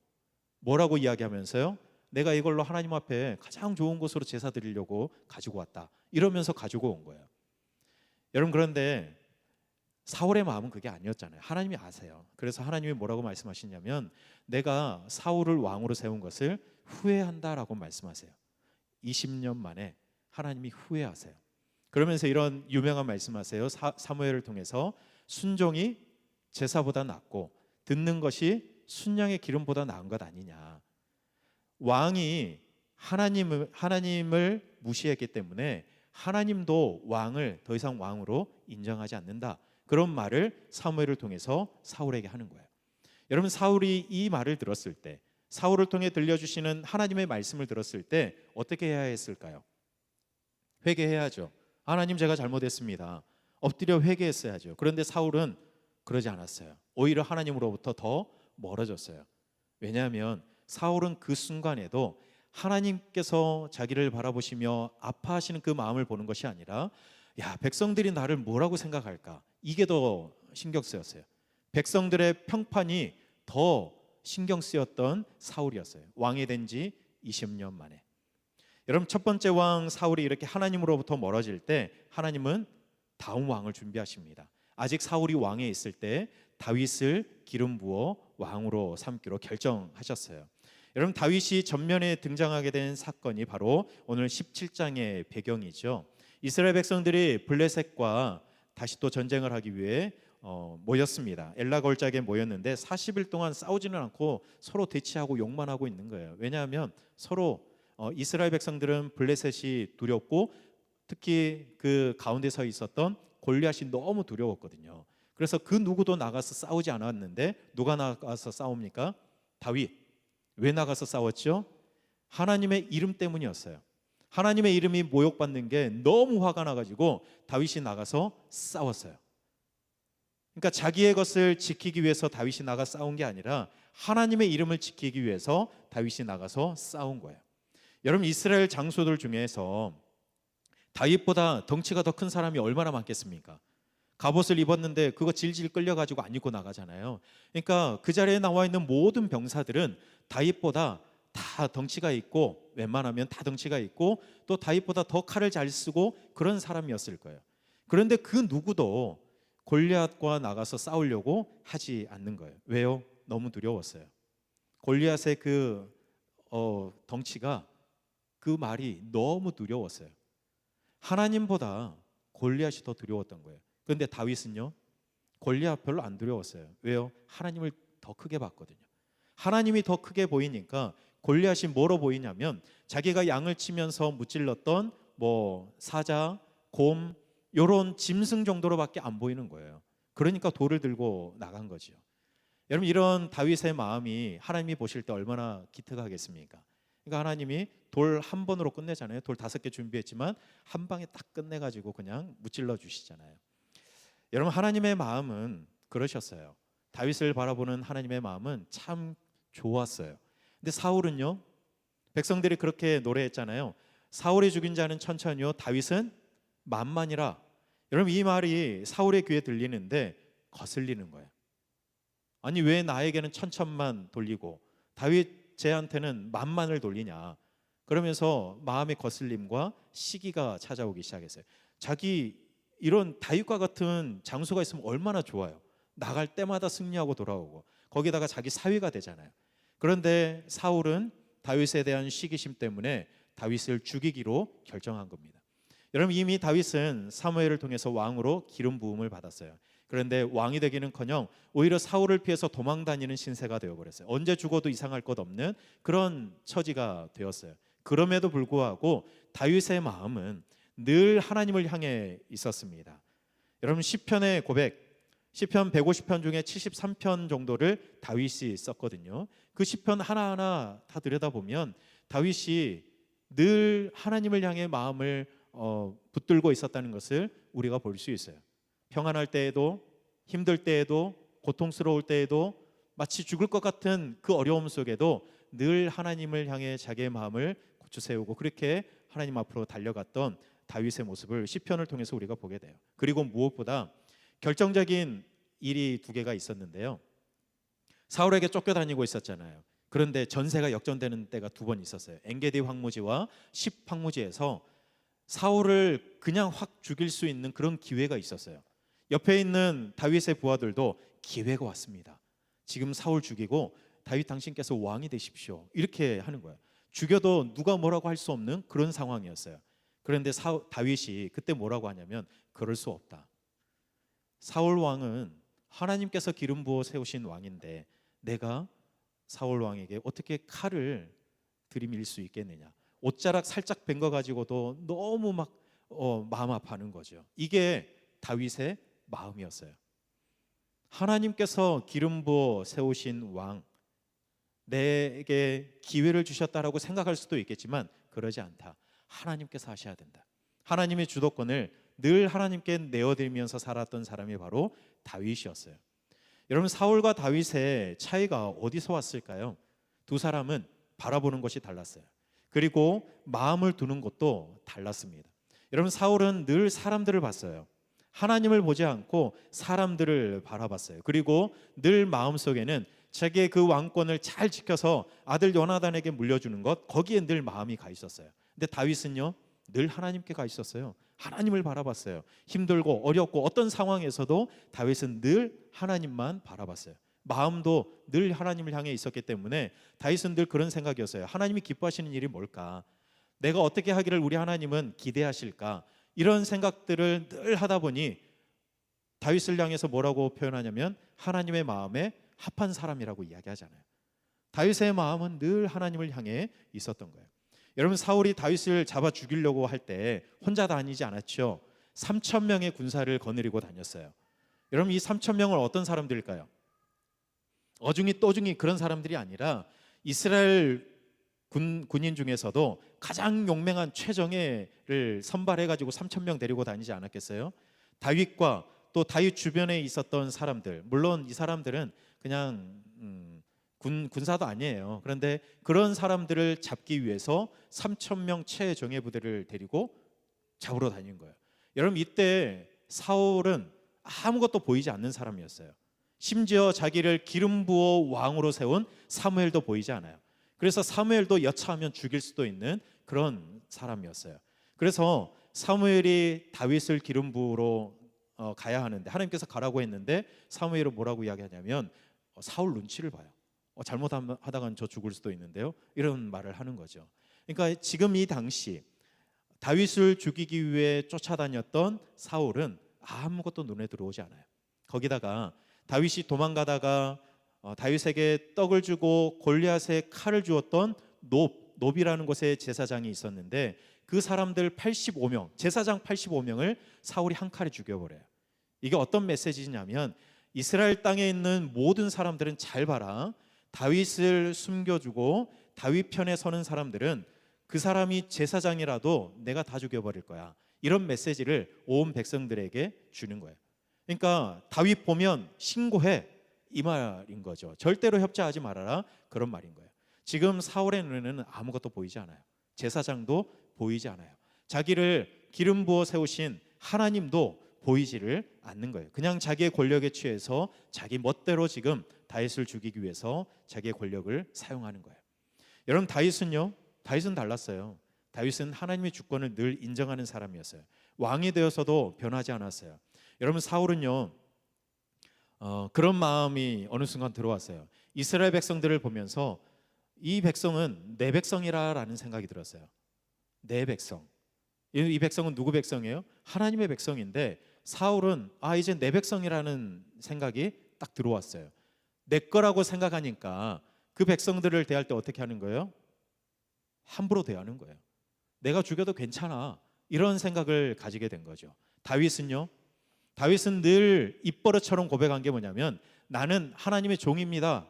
뭐라고 이야기하면서요? 내가 이걸로 하나님 앞에 가장 좋은 곳으로 제사 드리려고 가지고 왔다, 이러면서 가지고 온 거예요. 여러분, 그런데 사울의 마음은 그게 아니었잖아요. 하나님이 아세요. 그래서 하나님이 뭐라고 말씀하시냐면 내가 사울을 왕으로 세운 것을 후회한다라고 말씀하세요. 20년 만에 하나님이 후회하세요. 그러면서 이런 유명한 말씀하세요. 사무엘을 통해서 순종이 제사보다 낫고 듣는 것이 순양의 기름보다 나은 것 아니냐. 왕이 하나님을 무시했기 때문에 하나님도 왕을 더 이상 왕으로 인정하지 않는다, 그런 말을 사무엘을 통해서 사울에게 하는 거예요. 여러분, 사울이 이 말을 들었을 때, 사울을 통해 들려주시는 하나님의 말씀을 들었을 때 어떻게 해야 했을까요? 회개해야죠. 하나님, 제가 잘못했습니다. 엎드려 회개했어야죠. 그런데 사울은 그러지 않았어요. 오히려 하나님으로부터 더 멀어졌어요. 왜냐하면 사울은 그 순간에도 하나님께서 자기를 바라보시며 아파하시는 그 마음을 보는 것이 아니라, 야, 백성들이 나를 뭐라고 생각할까, 이게 더 신경 쓰였어요. 백성들의 평판이 더 신경 쓰였던 사울이었어요. 왕이 된 지 20년 만에. 여러분, 첫 번째 왕 사울이 이렇게 하나님으로부터 멀어질 때 하나님은 다음 왕을 준비하십니다. 아직 사울이 왕에 있을 때 다윗을 기름 부어 왕으로 삼기로 결정하셨어요. 여러분, 다윗이 전면에 등장하게 된 사건이 바로 오늘 17장의 배경이죠. 이스라엘 백성들이 블레셋과 다시 또 전쟁을 하기 위해 모였습니다. 엘라 걸작에 모였는데 40일 동안 싸우지는 않고 서로 대치하고 욕만 하고 있는 거예요. 왜냐하면 서로 이스라엘 백성들은 블레셋이 두렵고 특히 그 가운데 서 있었던 골리앗이 너무 두려웠거든요. 그래서 그 누구도 나가서 싸우지 않았는데 누가 나가서 싸웁니까? 다윗. 왜 나가서 싸웠죠? 하나님의 이름 때문이었어요. 하나님의 이름이 모욕받는 게 너무 화가 나가지고 다윗이 나가서 싸웠어요. 그러니까 자기의 것을 지키기 위해서 다윗이 나가 싸운 게 아니라 하나님의 이름을 지키기 위해서 다윗이 나가서 싸운 거예요. 여러분, 이스라엘 장수들 중에서 다윗보다 덩치가 더 큰 사람이 얼마나 많겠습니까? 갑옷을 입었는데 그거 질질 끌려가지고 안 입고 나가잖아요. 그러니까 그 자리에 나와 있는 모든 병사들은 다윗보다 다 덩치가 있고, 웬만하면 다 덩치가 있고, 또 다윗보다 더 칼을 잘 쓰고 그런 사람이었을 거예요. 그런데 그 누구도 골리앗과 나가서 싸우려고 하지 않는 거예요. 왜요? 너무 두려웠어요. 골리앗의 그 덩치가, 그 말이 너무 두려웠어요. 하나님보다 골리앗이 더 두려웠던 거예요. 그런데 다윗은요, 골리앗 별로 안 두려웠어요. 왜요? 하나님을 더 크게 봤거든요. 하나님이 더 크게 보이니까 골리앗이 뭐로 보이냐면 자기가 양을 치면서 무찔렀던 사자, 곰, 이런 짐승 정도로밖에 안 보이는 거예요. 그러니까 돌을 들고 나간 거죠. 여러분, 이런 다윗의 마음이 하나님이 보실 때 얼마나 기특하겠습니까? 그러니까 하나님이 돌 한 번으로 끝내잖아요. 돌 5개 준비했지만 한 방에 딱 끝내가지고 그냥 무찔러 주시잖아요. 여러분, 하나님의 마음은 그러셨어요. 다윗을 바라보는 하나님의 마음은 참 좋았어요. 근데 사울은요, 백성들이 그렇게 노래했잖아요. 사울이 죽인 자는 천천히요, 다윗은 만만이라. 여러분, 이 말이 사울의 귀에 들리는데 거슬리는 거예요. 아니 왜 나에게는 천천만 돌리고 다윗 쟤한테는 만만을 돌리냐. 그러면서 마음의 거슬림과 시기가 찾아오기 시작했어요. 자기 이런 다윗과 같은 장수가 있으면 얼마나 좋아요. 나갈 때마다 승리하고 돌아오고 거기다가 자기 사위가 되잖아요. 그런데 사울은 다윗에 대한 시기심 때문에 다윗을 죽이기로 결정한 겁니다. 여러분, 이미 다윗은 사무엘을 통해서 왕으로 기름 부음을 받았어요. 그런데 왕이 되기는커녕 오히려 사울을 피해서 도망다니는 신세가 되어버렸어요. 언제 죽어도 이상할 것 없는 그런 처지가 되었어요. 그럼에도 불구하고 다윗의 마음은 늘 하나님을 향해 있었습니다. 여러분, 시편의 고백, 시편 150편 중에 73편 정도를 다윗이 썼거든요. 그 시편 하나하나 다 들여다보면 다윗이 늘 하나님을 향해 마음을 붙들고 있었다는 것을 우리가 볼 수 있어요. 평안할 때에도, 힘들 때에도, 고통스러울 때에도, 마치 죽을 것 같은 그 어려움 속에도 늘 하나님을 향해 자기의 마음을 고쳐 세우고 그렇게 하나님 앞으로 달려갔던 다윗의 모습을 시편을 통해서 우리가 보게 돼요. 그리고 무엇보다 결정적인 일이 두 개가 있었는데요. 사울에게 쫓겨다니고 있었잖아요. 그런데 전세가 역전되는 때가 두 번 있었어요. 엔게디 황무지와 십 황무지에서 사울을 그냥 확 죽일 수 있는 그런 기회가 있었어요. 옆에 있는 다윗의 부하들도 기회가 왔습니다. 지금 사울 죽이고 다윗 당신께서 왕이 되십시오. 이렇게 하는 거예요. 죽여도 누가 뭐라고 할 수 없는 그런 상황이었어요. 그런데 다윗이 그때 뭐라고 하냐면 그럴 수 없다. 사울 왕은 하나님께서 기름 부어 세우신 왕인데 내가 사울 왕에게 어떻게 칼을 들이밀 수 있겠느냐. 옷자락 살짝 뺀 거 가지고도 너무 막 마음 아파하는 거죠. 이게 다윗의 마음이었어요. 하나님께서 기름 부어 세우신 왕, 내게 기회를 주셨다라고 생각할 수도 있겠지만 그러지 않다. 하나님께서 하셔야 된다. 하나님의 주도권을 늘 하나님께 내어드리면서 살았던 사람이 바로 다윗이었어요. 여러분, 사울과 다윗의 차이가 어디서 왔을까요? 두 사람은 바라보는 것이 달랐어요. 그리고 마음을 두는 것도 달랐습니다. 여러분, 사울은 늘 사람들을 봤어요. 하나님을 보지 않고 사람들을 바라봤어요. 그리고 늘 마음속에는 자기의 그 왕권을 잘 지켜서 아들 요나단에게 물려주는 것, 거기에 늘 마음이 가 있었어요. 근데 다윗은요, 늘 하나님께 가 있었어요. 하나님을 바라봤어요. 힘들고 어렵고 어떤 상황에서도 다윗은 늘 하나님만 바라봤어요. 마음도 늘 하나님을 향해 있었기 때문에 다윗은 늘 그런 생각이었어요. 하나님이 기뻐하시는 일이 뭘까? 내가 어떻게 하기를 우리 하나님은 기대하실까? 이런 생각들을 늘 하다 보니 다윗을 향해서 뭐라고 표현하냐면 하나님의 마음에 합한 사람이라고 이야기하잖아요. 다윗의 마음은 늘 하나님을 향해 있었던 거예요. 여러분, 사울이 다윗을 잡아 죽이려고 할 때 혼자 다니지 않았죠. 3,000명의 군사를 거느리고 다녔어요. 여러분, 이 3,000명은 어떤 사람들일까요? 어중이 떠중이 그런 사람들이 아니라 이스라엘 군인 중에서도 가장 용맹한 최정예를 선발해가지고 3,000명 데리고 다니지 않았겠어요? 다윗과 또 다윗 주변에 있었던 사람들, 물론 이 사람들은 그냥 군사도 아니에요. 그런데 그런 사람들을 잡기 위해서 3,000명 최정예 부대를 데리고 잡으러 다닌 거예요. 여러분, 이때 사울은 아무것도 보이지 않는 사람이었어요. 심지어 자기를 기름 부어 왕으로 세운 사무엘도 보이지 않아요. 그래서 사무엘도 여차하면 죽일 수도 있는 그런 사람이었어요. 그래서 사무엘이 다윗을 기름 부으러 가야 하는데 하나님께서 가라고 했는데 사무엘은 뭐라고 이야기하냐면 사울 눈치를 봐요. 잘못하다간 저 죽을 수도 있는데요. 이런 말을 하는 거죠. 그러니까 지금 이 당시 다윗을 죽이기 위해 쫓아다녔던 사울은 아무것도 눈에 들어오지 않아요. 거기다가 다윗이 도망가다가 다윗에게 떡을 주고 골리앗에 칼을 주었던 놉이라는 곳에 제사장이 있었는데 그 사람들 85명, 제사장 85명을 사울이 한 칼에 죽여버려요. 이게 어떤 메시지냐면 이스라엘 땅에 있는 모든 사람들은 잘 봐라. 다윗을 숨겨주고 다윗 편에 서는 사람들은 그 사람이 제사장이라도 내가 다 죽여버릴 거야. 이런 메시지를 온 백성들에게 주는 거예요. 그러니까 다윗 보면 신고해, 이 말인 거죠. 절대로 협조하지 말아라, 그런 말인 거예요. 지금 사울의 눈에는 아무것도 보이지 않아요. 제사장도 보이지 않아요. 자기를 기름 부어 세우신 하나님도 보이지를 않는 거예요. 그냥 자기의 권력에 취해서 자기 멋대로 지금 다윗을 죽이기 위해서 자기의 권력을 사용하는 거예요. 여러분, 다윗은 달랐어요. 다윗은 하나님의 주권을 늘 인정하는 사람이었어요. 왕이 되어서도 변하지 않았어요. 여러분, 사울은요 그런 마음이 어느 순간 들어왔어요. 이스라엘 백성들을 보면서 이 백성은 내 백성이라는 생각이 들었어요. 내 백성. 이 백성은 누구 백성이에요? 하나님의 백성인데 사울은 이제 내 백성이라는 생각이 딱 들어왔어요. 내 거라고 생각하니까 그 백성들을 대할 때 어떻게 하는 거예요? 함부로 대하는 거예요. 내가 죽여도 괜찮아, 이런 생각을 가지게 된 거죠. 다윗은 늘 입버릇처럼 고백한 게 뭐냐면 나는 하나님의 종입니다.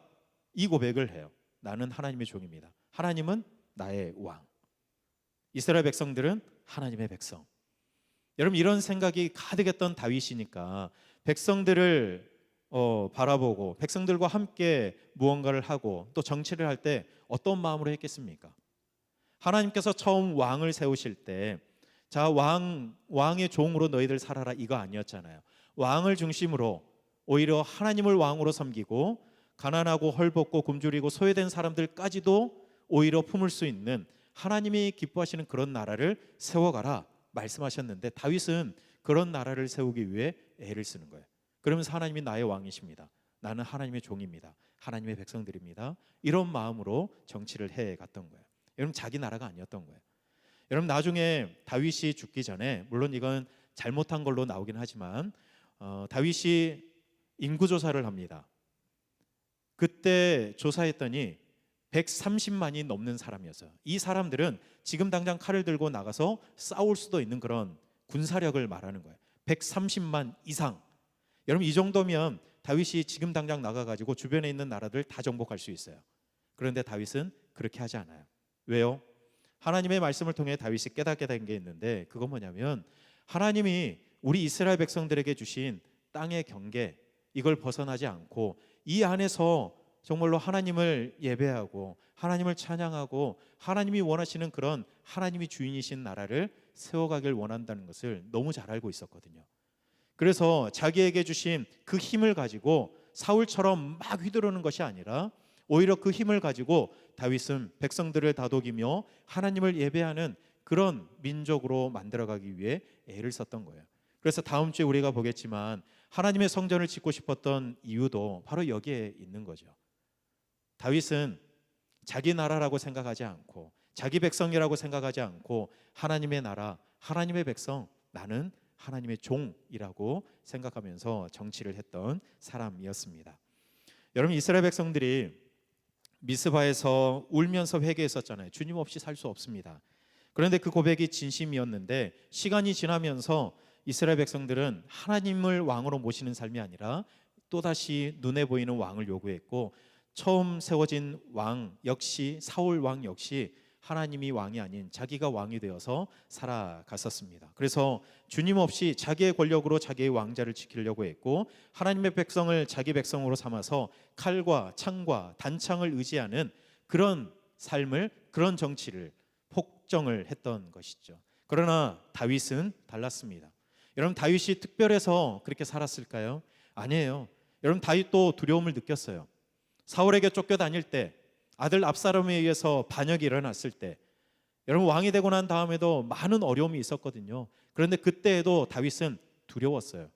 이 고백을 해요. 나는 하나님의 종입니다. 하나님은 나의 왕. 이스라엘 백성들은 하나님의 백성. 여러분, 이런 생각이 가득했던 다윗이니까 백성들을 바라보고 백성들과 함께 무언가를 하고 또 정치를 할 때 어떤 마음으로 했겠습니까? 하나님께서 처음 왕을 세우실 때 자, 왕의 종으로 너희들 살아라, 이거 아니었잖아요. 왕을 중심으로 오히려 하나님을 왕으로 섬기고 가난하고 헐벗고 굶주리고 소외된 사람들까지도 오히려 품을 수 있는 하나님이 기뻐하시는 그런 나라를 세워가라 말씀하셨는데 다윗은 그런 나라를 세우기 위해 애를 쓰는 거예요. 그러면서 하나님이 나의 왕이십니다. 나는 하나님의 종입니다. 하나님의 백성들입니다. 이런 마음으로 정치를 해갔던 거예요. 여러분, 자기 나라가 아니었던 거예요. 여러분, 나중에 다윗이 죽기 전에, 물론 이건 잘못한 걸로 나오긴 하지만 다윗이 인구조사를 합니다. 그때 조사했더니 130만이 넘는 사람이었어요. 이 사람들은 지금 당장 칼을 들고 나가서 싸울 수도 있는 그런 군사력을 말하는 거예요. 130만 이상. 여러분, 이 정도면 다윗이 지금 당장 나가가지고 주변에 있는 나라들 다 정복할 수 있어요. 그런데 다윗은 그렇게 하지 않아요. 왜요? 하나님의 말씀을 통해 다윗이 깨닫게 된 게 있는데 그건 뭐냐면 하나님이 우리 이스라엘 백성들에게 주신 땅의 경계, 이걸 벗어나지 않고 이 안에서 정말로 하나님을 예배하고 하나님을 찬양하고 하나님이 원하시는 그런 하나님이 주인이신 나라를 세워가길 원한다는 것을 너무 잘 알고 있었거든요. 그래서 자기에게 주신 그 힘을 가지고 사울처럼 막 휘두르는 것이 아니라 오히려 그 힘을 가지고 다윗은 백성들을 다독이며 하나님을 예배하는 그런 민족으로 만들어가기 위해 애를 썼던 거예요. 그래서 다음 주에 우리가 보겠지만 하나님의 성전을 짓고 싶었던 이유도 바로 여기에 있는 거죠. 다윗은 자기 나라라고 생각하지 않고 자기 백성이라고 생각하지 않고 하나님의 나라, 하나님의 백성, 나는 하나님의 종이라고 생각하면서 정치를 했던 사람이었습니다. 여러분, 이스라엘 백성들이 미스바에서 울면서 회개했었잖아요. 주님 없이 살 수 없습니다. 그런데 그 고백이 진심이었는데 시간이 지나면서 이스라엘 백성들은 하나님을 왕으로 모시는 삶이 아니라 또다시 눈에 보이는 왕을 요구했고 처음 세워진 왕 역시 사울 왕 역시 하나님이 왕이 아닌 자기가 왕이 되어서 살아갔었습니다. 그래서 주님 없이 자기의 권력으로 자기의 왕자를 지키려고 했고 하나님의 백성을 자기 백성으로 삼아서 칼과 창과 단창을 의지하는 그런 삶을, 그런 정치를, 폭정을 했던 것이죠. 그러나 다윗은 달랐습니다. 여러분, 다윗이 특별해서 그렇게 살았을까요? 아니에요. 여러분, 다윗도 두려움을 느꼈어요. 사울에게 쫓겨다닐 때, 아들 압살롬에 의해서 반역이 일어났을 때, 여러분, 왕이 되고 난 다음에도 많은 어려움이 있었거든요. 그런데 그때에도 다윗은 두려웠어요.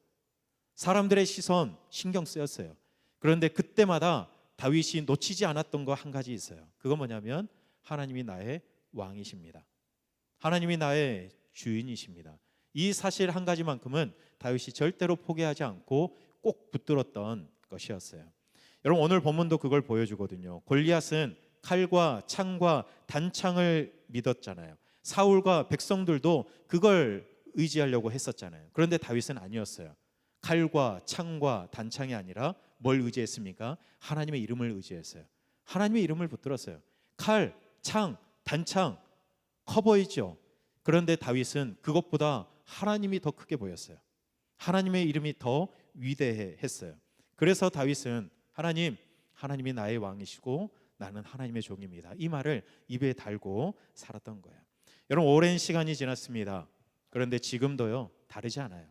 사람들의 시선 신경 쓰였어요. 그런데 그때마다 다윗이 놓치지 않았던 거 한 가지 있어요. 그건 뭐냐면 하나님이 나의 왕이십니다. 하나님이 나의 주인이십니다. 이 사실 한 가지만큼은 다윗이 절대로 포기하지 않고 꼭 붙들었던 것이었어요. 여러분, 오늘 본문도 그걸 보여주거든요. 골리앗은 칼과 창과 단창을 믿었잖아요. 사울과 백성들도 그걸 의지하려고 했었잖아요. 그런데 다윗은 아니었어요. 칼과 창과 단창이 아니라 뭘 의지했습니까? 하나님의 이름을 의지했어요. 하나님의 이름을 붙들었어요. 칼, 창, 단창 커 보이죠. 그런데 다윗은 그것보다 하나님이 더 크게 보였어요. 하나님의 이름이 더 위대했어요. 그래서 다윗은 하나님이 나의 왕이시고 나는 하나님의 종입니다. 이 말을 입에 달고 살았던 거예요. 여러분, 오랜 시간이 지났습니다. 그런데 지금도요, 다르지 않아요.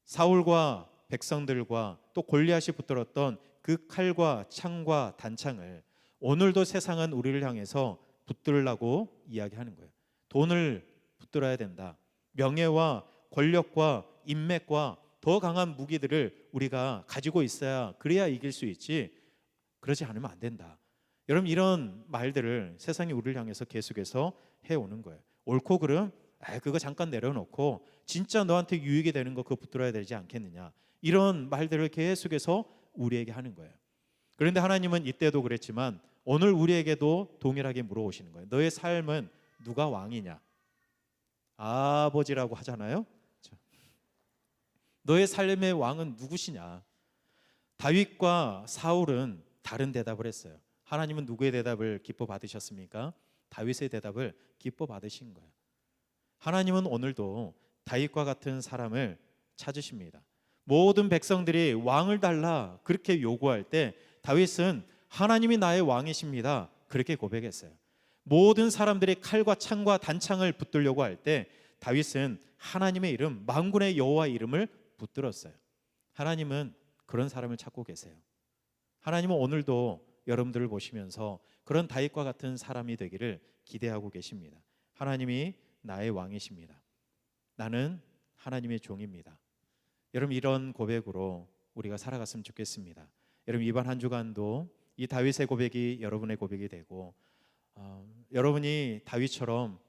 사울과 백성들과 또 골리앗이 붙들었던 그 칼과 창과 단창을 오늘도 세상은 우리를 향해서 붙들라고 이야기하는 거예요. 돈을 붙들어야 된다. 명예와 권력과 인맥과 더 강한 무기들을 우리가 가지고 있어야 그래야 이길 수 있지, 그러지 않으면 안 된다. 여러분, 이런 말들을 세상이 우리를 향해서 계속해서 해오는 거예요. 옳고 그름? 그거 잠깐 내려놓고 진짜 너한테 유익이 되는 거 그거 붙들어야 되지 않겠느냐, 이런 말들을 계속해서 우리에게 하는 거예요. 그런데 하나님은 이때도 그랬지만 오늘 우리에게도 동일하게 물어오시는 거예요. 너의 삶은 누가 왕이냐? 아버지라고 하잖아요. 너의 삶의 왕은 누구시냐? 다윗과 사울은 다른 대답을 했어요. 하나님은 누구의 대답을 기뻐 받으셨습니까? 다윗의 대답을 기뻐 받으신 거예요. 하나님은 오늘도 다윗과 같은 사람을 찾으십니다. 모든 백성들이 왕을 달라 그렇게 요구할 때 다윗은 하나님이 나의 왕이십니다 그렇게 고백했어요. 모든 사람들이 칼과 창과 단창을 붙들려고 할 때 다윗은 하나님의 이름, 만군의 여호와 이름을 붙들었어요. 하나님은 그런 사람을 찾고 계세요. 하나님은 오늘도 여러분들을 보시면서 그런 다윗과 같은 사람이 되기를 기대하고 계십니다. 하나님이 나의 왕이십니다. 나는 하나님의 종입니다. 여러분, 이런 고백으로 우리가 살아갔으면 좋겠습니다. 여러분, 이번 한 주간도 이 다윗의 고백이 여러분의 고백이 되고 여러분이 다윗처럼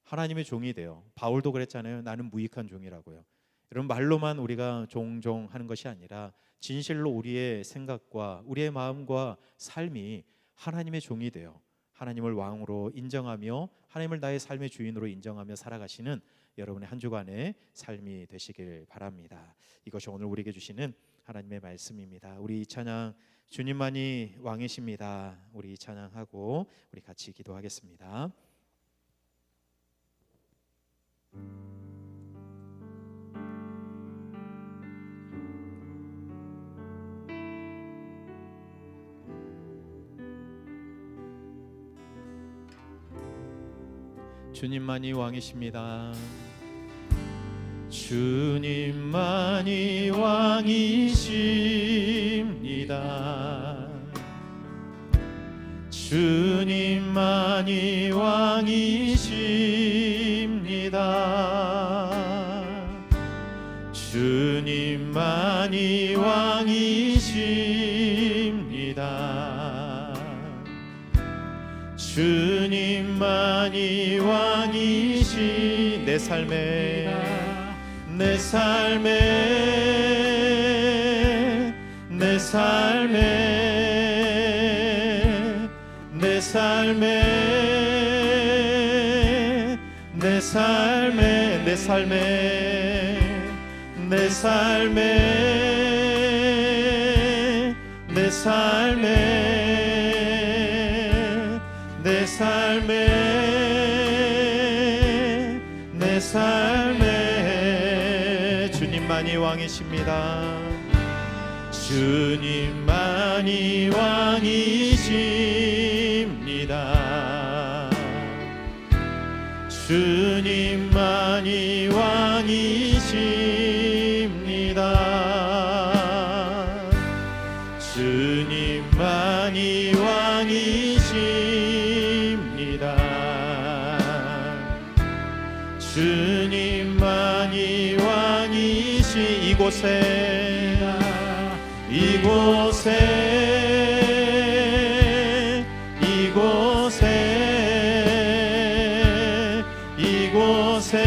하나님의 종이 돼요. 바울도 그랬잖아요. 나는 무익한 종이라고요. 여러분, 말로만 우리가 종종 하는 것이 아니라 진실로 우리의 생각과 우리의 마음과 삶이 하나님의 종이 되어 하나님을 왕으로 인정하며 하나님을 나의 삶의 주인으로 인정하며 살아가시는 여러분의 한 주간의 삶이 되시길 바랍니다. 이것이 오늘 우리에게 주시는 하나님의 말씀입니다. 우리 이 찬양, 주님만이 왕이십니다, 우리 이 찬양하고 우리 같이 기도하겠습니다. 주님만이 왕이십니다. 주님만이 왕이십니다. 주님만이 왕이십니다. 주님만이 왕이십니다. 주님만이 왕이시 내 삶에 내 삶에 내 삶에 내 삶에 내 삶에 내 삶에 내 삶에 내 삶에 내 삶에 내 삶에 주님만이 왕이십니다. 주님만이 왕이십니다. 주님만이 왕이십니다. 주님만이 왕이십니다. 주님만이 왕이시 이곳에 이곳에 이곳에 이곳에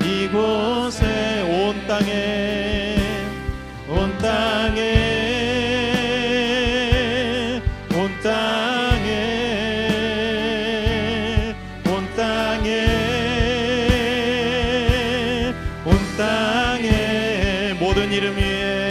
이곳에 온 땅에 온 땅에 온 땅에 온 땅에 온 땅에 모든 이름 위에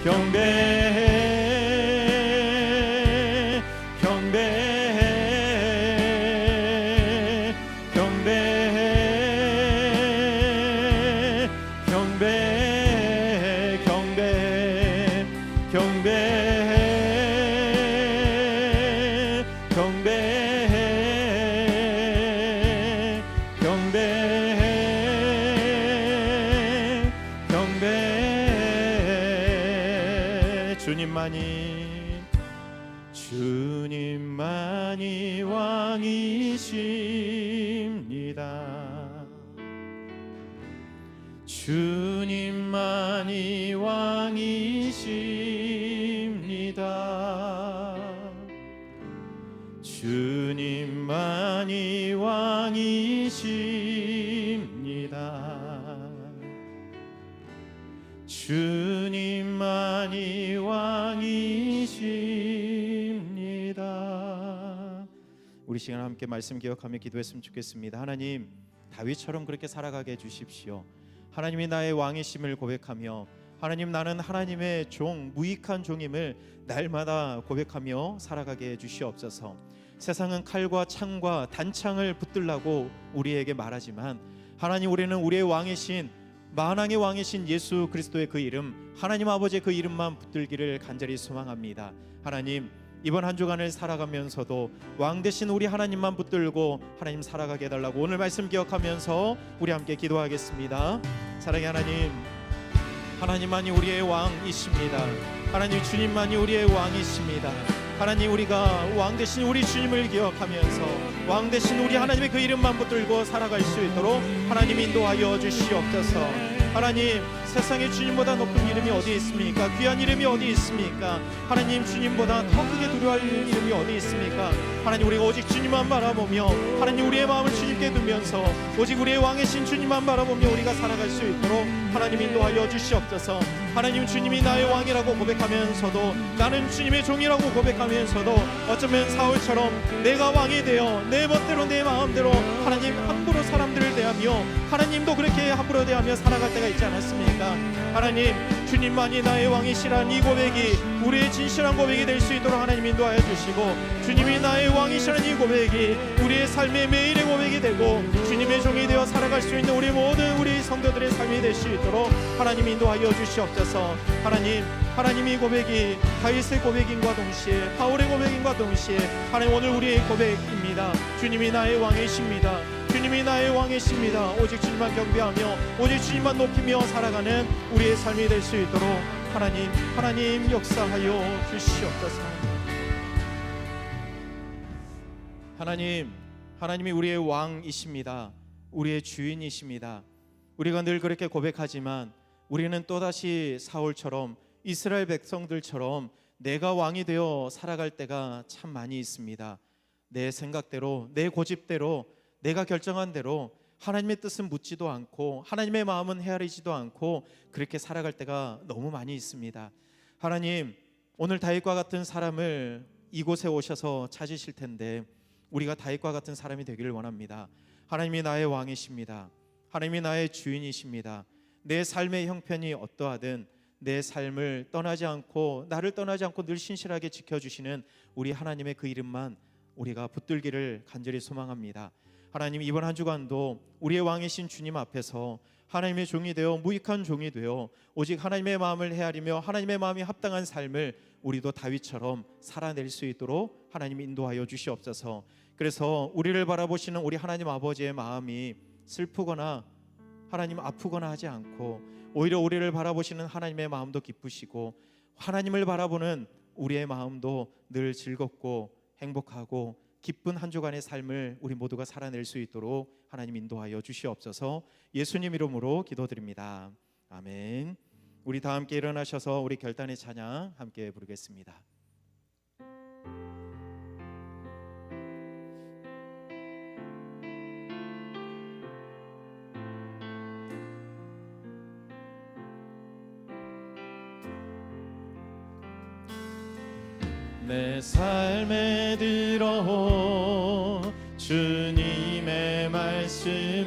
경배해 경배해 경배해 경배해 경배해 경배해 경배해 경배해 경배해 주님만이 왕이십니다. 주님만이 왕이십니다. 주님만이 왕이십니다. 주님만이 왕이십니다. 우리 시간 함께 말씀 기억하며 기도했으면 좋겠습니다. 하나님, 다윗처럼 그렇게 살아가게 해주십시오. 하나님이 나의 왕이심을 고백하며, 하나님, 나는 하나님의 종, 무익한 종임을 날마다 고백하며 살아가게 해주시옵소서. 세상은 칼과 창과 단창을 붙들라고 우리에게 말하지만, 하나님, 우리는 우리의 왕이신, 만왕의 왕이신 예수 그리스도의 그 이름, 하나님 아버지의 그 이름만 붙들기를 간절히 소망합니다. 하나님, 이번 한 주간을 살아가면서도 왕 대신 우리 하나님만 붙들고 하나님 살아가게 해달라고 오늘 말씀 기억하면서 우리 함께 기도하겠습니다. 사랑의 하나님, 하나님만이 우리의 왕이십니다. 하나님, 주님만이 우리의 왕이십니다. 하나님, 우리가 왕 대신 우리 주님을 기억하면서 왕 대신 우리 하나님의 그 이름만 붙들고 살아갈 수 있도록 하나님 인도하여 주시옵소서. 하나님, 세상에 주님보다 높은 이름이 어디 있습니까? 귀한 이름이 어디 있습니까? 하나님, 주님보다 더 크게 두려워할 이름이 어디 있습니까? 하나님, 우리가 오직 주님만 바라보며, 하나님, 우리의 마음을 주님께 두면서 오직 우리의 왕이신 주님만 바라보며 우리가 살아갈 수 있도록 하나님 인도하여 주시옵소서. 하나님, 주님이 나의 왕이라고 고백하면서도, 나는 주님의 종이라고 고백하면서도 어쩌면 사울처럼 내가 왕이 되어 내 멋대로 내 마음대로 하나님 함부로 사람들을 대하며, 하나님도 그렇게 함부로 대하며 살아갈 때가 있지 않았습니까? 하나님, 주님만이 나의 왕이시라는 이 고백이 우리의 진실한 고백이 될 수 있도록 하나님 인도하여 주시고, 주님이 나의 왕이시라는 이 고백이 우리의 삶의 매일의 고백이 되고 주님의 종이 되어 살아갈 수 있는 우리 모든 우리 성도들의 삶이 될 수 있도록 하나님 인도하여 주시옵소서. 하나님, 이 고백이 다윗의 고백인과 동시에, 바울의 고백인과 동시에 하나님 오늘 우리의 고백입니다. 주님이 나의 왕이십니다. 주님이 나의 왕이십니다. 오직 주님만 경배하며 오직 주님만 높이며 살아가는 우리의 삶이 될 수 있도록 하나님 역사하여 주시옵소서. 하나님이 우리의 왕이십니다. 우리의 주인이십니다. 우리가 늘 그렇게 고백하지만 우리는 또다시 사울처럼, 이스라엘 백성들처럼 내가 왕이 되어 살아갈 때가 참 많이 있습니다. 내 생각대로, 내 고집대로, 내가 결정한 대로 하나님의 뜻은 묻지도 않고 하나님의 마음은 헤아리지도 않고 그렇게 살아갈 때가 너무 많이 있습니다. 하나님, 오늘 다윗과 같은 사람을 이곳에 오셔서 찾으실 텐데 우리가 다윗과 같은 사람이 되기를 원합니다. 하나님이 나의 왕이십니다. 하나님이 나의 주인이십니다. 내 삶의 형편이 어떠하든 내 삶을 떠나지 않고, 나를 떠나지 않고 늘 신실하게 지켜주시는 우리 하나님의 그 이름만 우리가 붙들기를 간절히 소망합니다. 하나님, 이번 한 주간도 우리의 왕이신 주님 앞에서 하나님의 종이 되어, 무익한 종이 되어 오직 하나님의 마음을 헤아리며 하나님의 마음이 합당한 삶을 우리도 다윗처럼 살아낼 수 있도록 하나님 인도하여 주시옵소서. 그래서 우리를 바라보시는 우리 하나님 아버지의 마음이 슬프거나 하나님 아프거나 하지 않고, 오히려 우리를 바라보시는 하나님의 마음도 기쁘시고 하나님을 바라보는 우리의 마음도 늘 즐겁고 행복하고 기쁜 한 주간의 삶을 우리 모두가 살아낼 수 있도록 하나님 인도하여 주시옵소서. 예수님 이름으로 기도드립니다. 아멘. 우리 다 함께 일어나셔서 우리 결단의 찬양 함께 부르겠습니다. 내 삶에 들어온 주님의 말씀이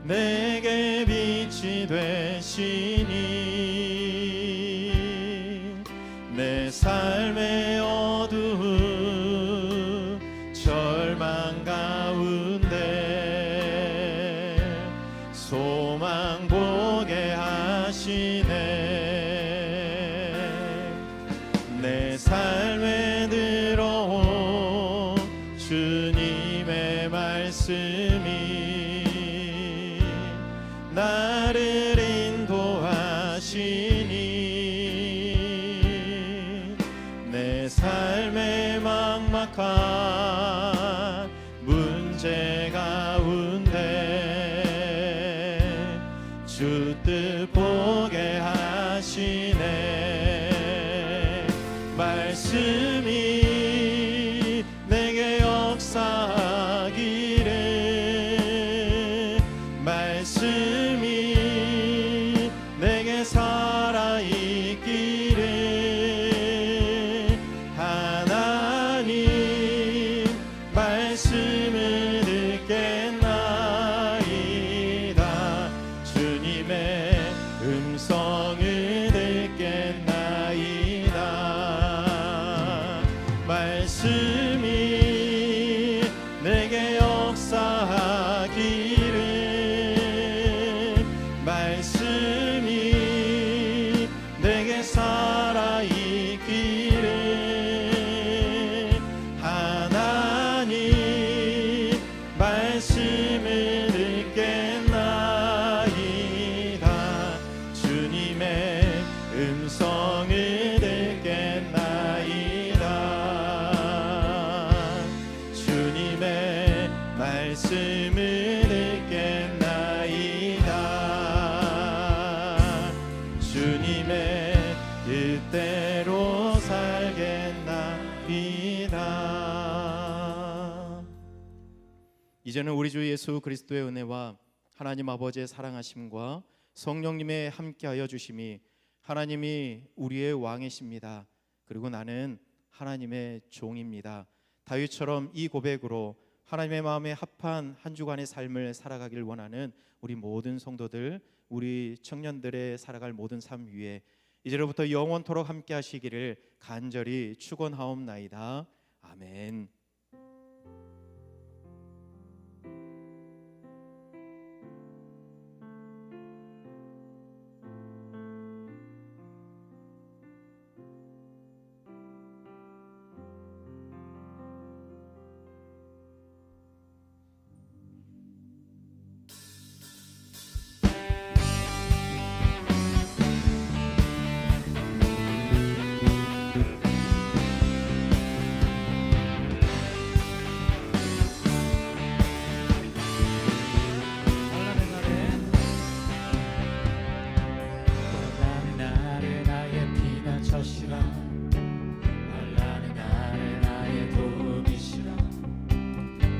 내게 빛이 되시니 살아있기를 하나님 말씀을 듣겠나이다. 주님의 음성을 듣겠나이다. 말씀이 내게 역사하기를 말씀이 내게 살아있기를 하나님 말씀을 듣겠나이다. 주님의 음성을 듣겠나이다. 주님의 말씀을 듣겠나이다. 주님의 뜻대로 살겠나이다. 이제는 우리 주 예수 그리스도의 은혜와 하나님 아버지의 사랑하심과 성령님의 함께하여 주심이, 하나님이 우리의 왕이십니다. 그리고 나는 하나님의 종입니다. 다윗처럼 이 고백으로 하나님의 마음에 합한 한 주간의 삶을 살아가길 원하는 우리 모든 성도들, 우리 청년들의 살아갈 모든 삶 위에 이제로부터 영원토록 함께 하시기를 간절히 축원하옵나이다. 아멘. 날라는 날에 나의 피난처시라 날라는 날에 나의 도움이시라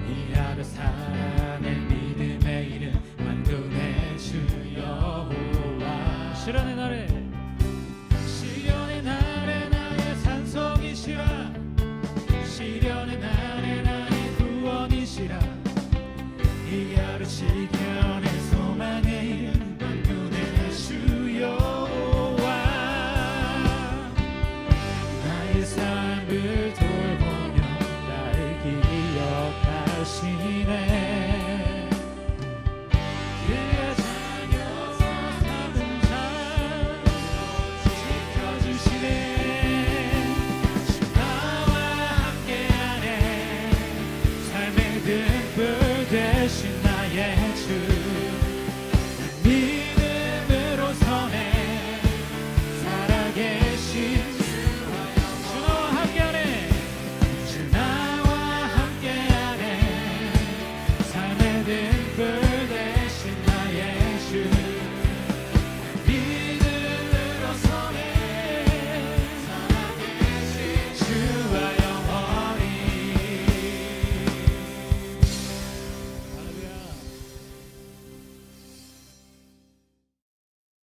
이 하루 살아낼 믿음의 이름 만군의 주 여호와. 시련의 날에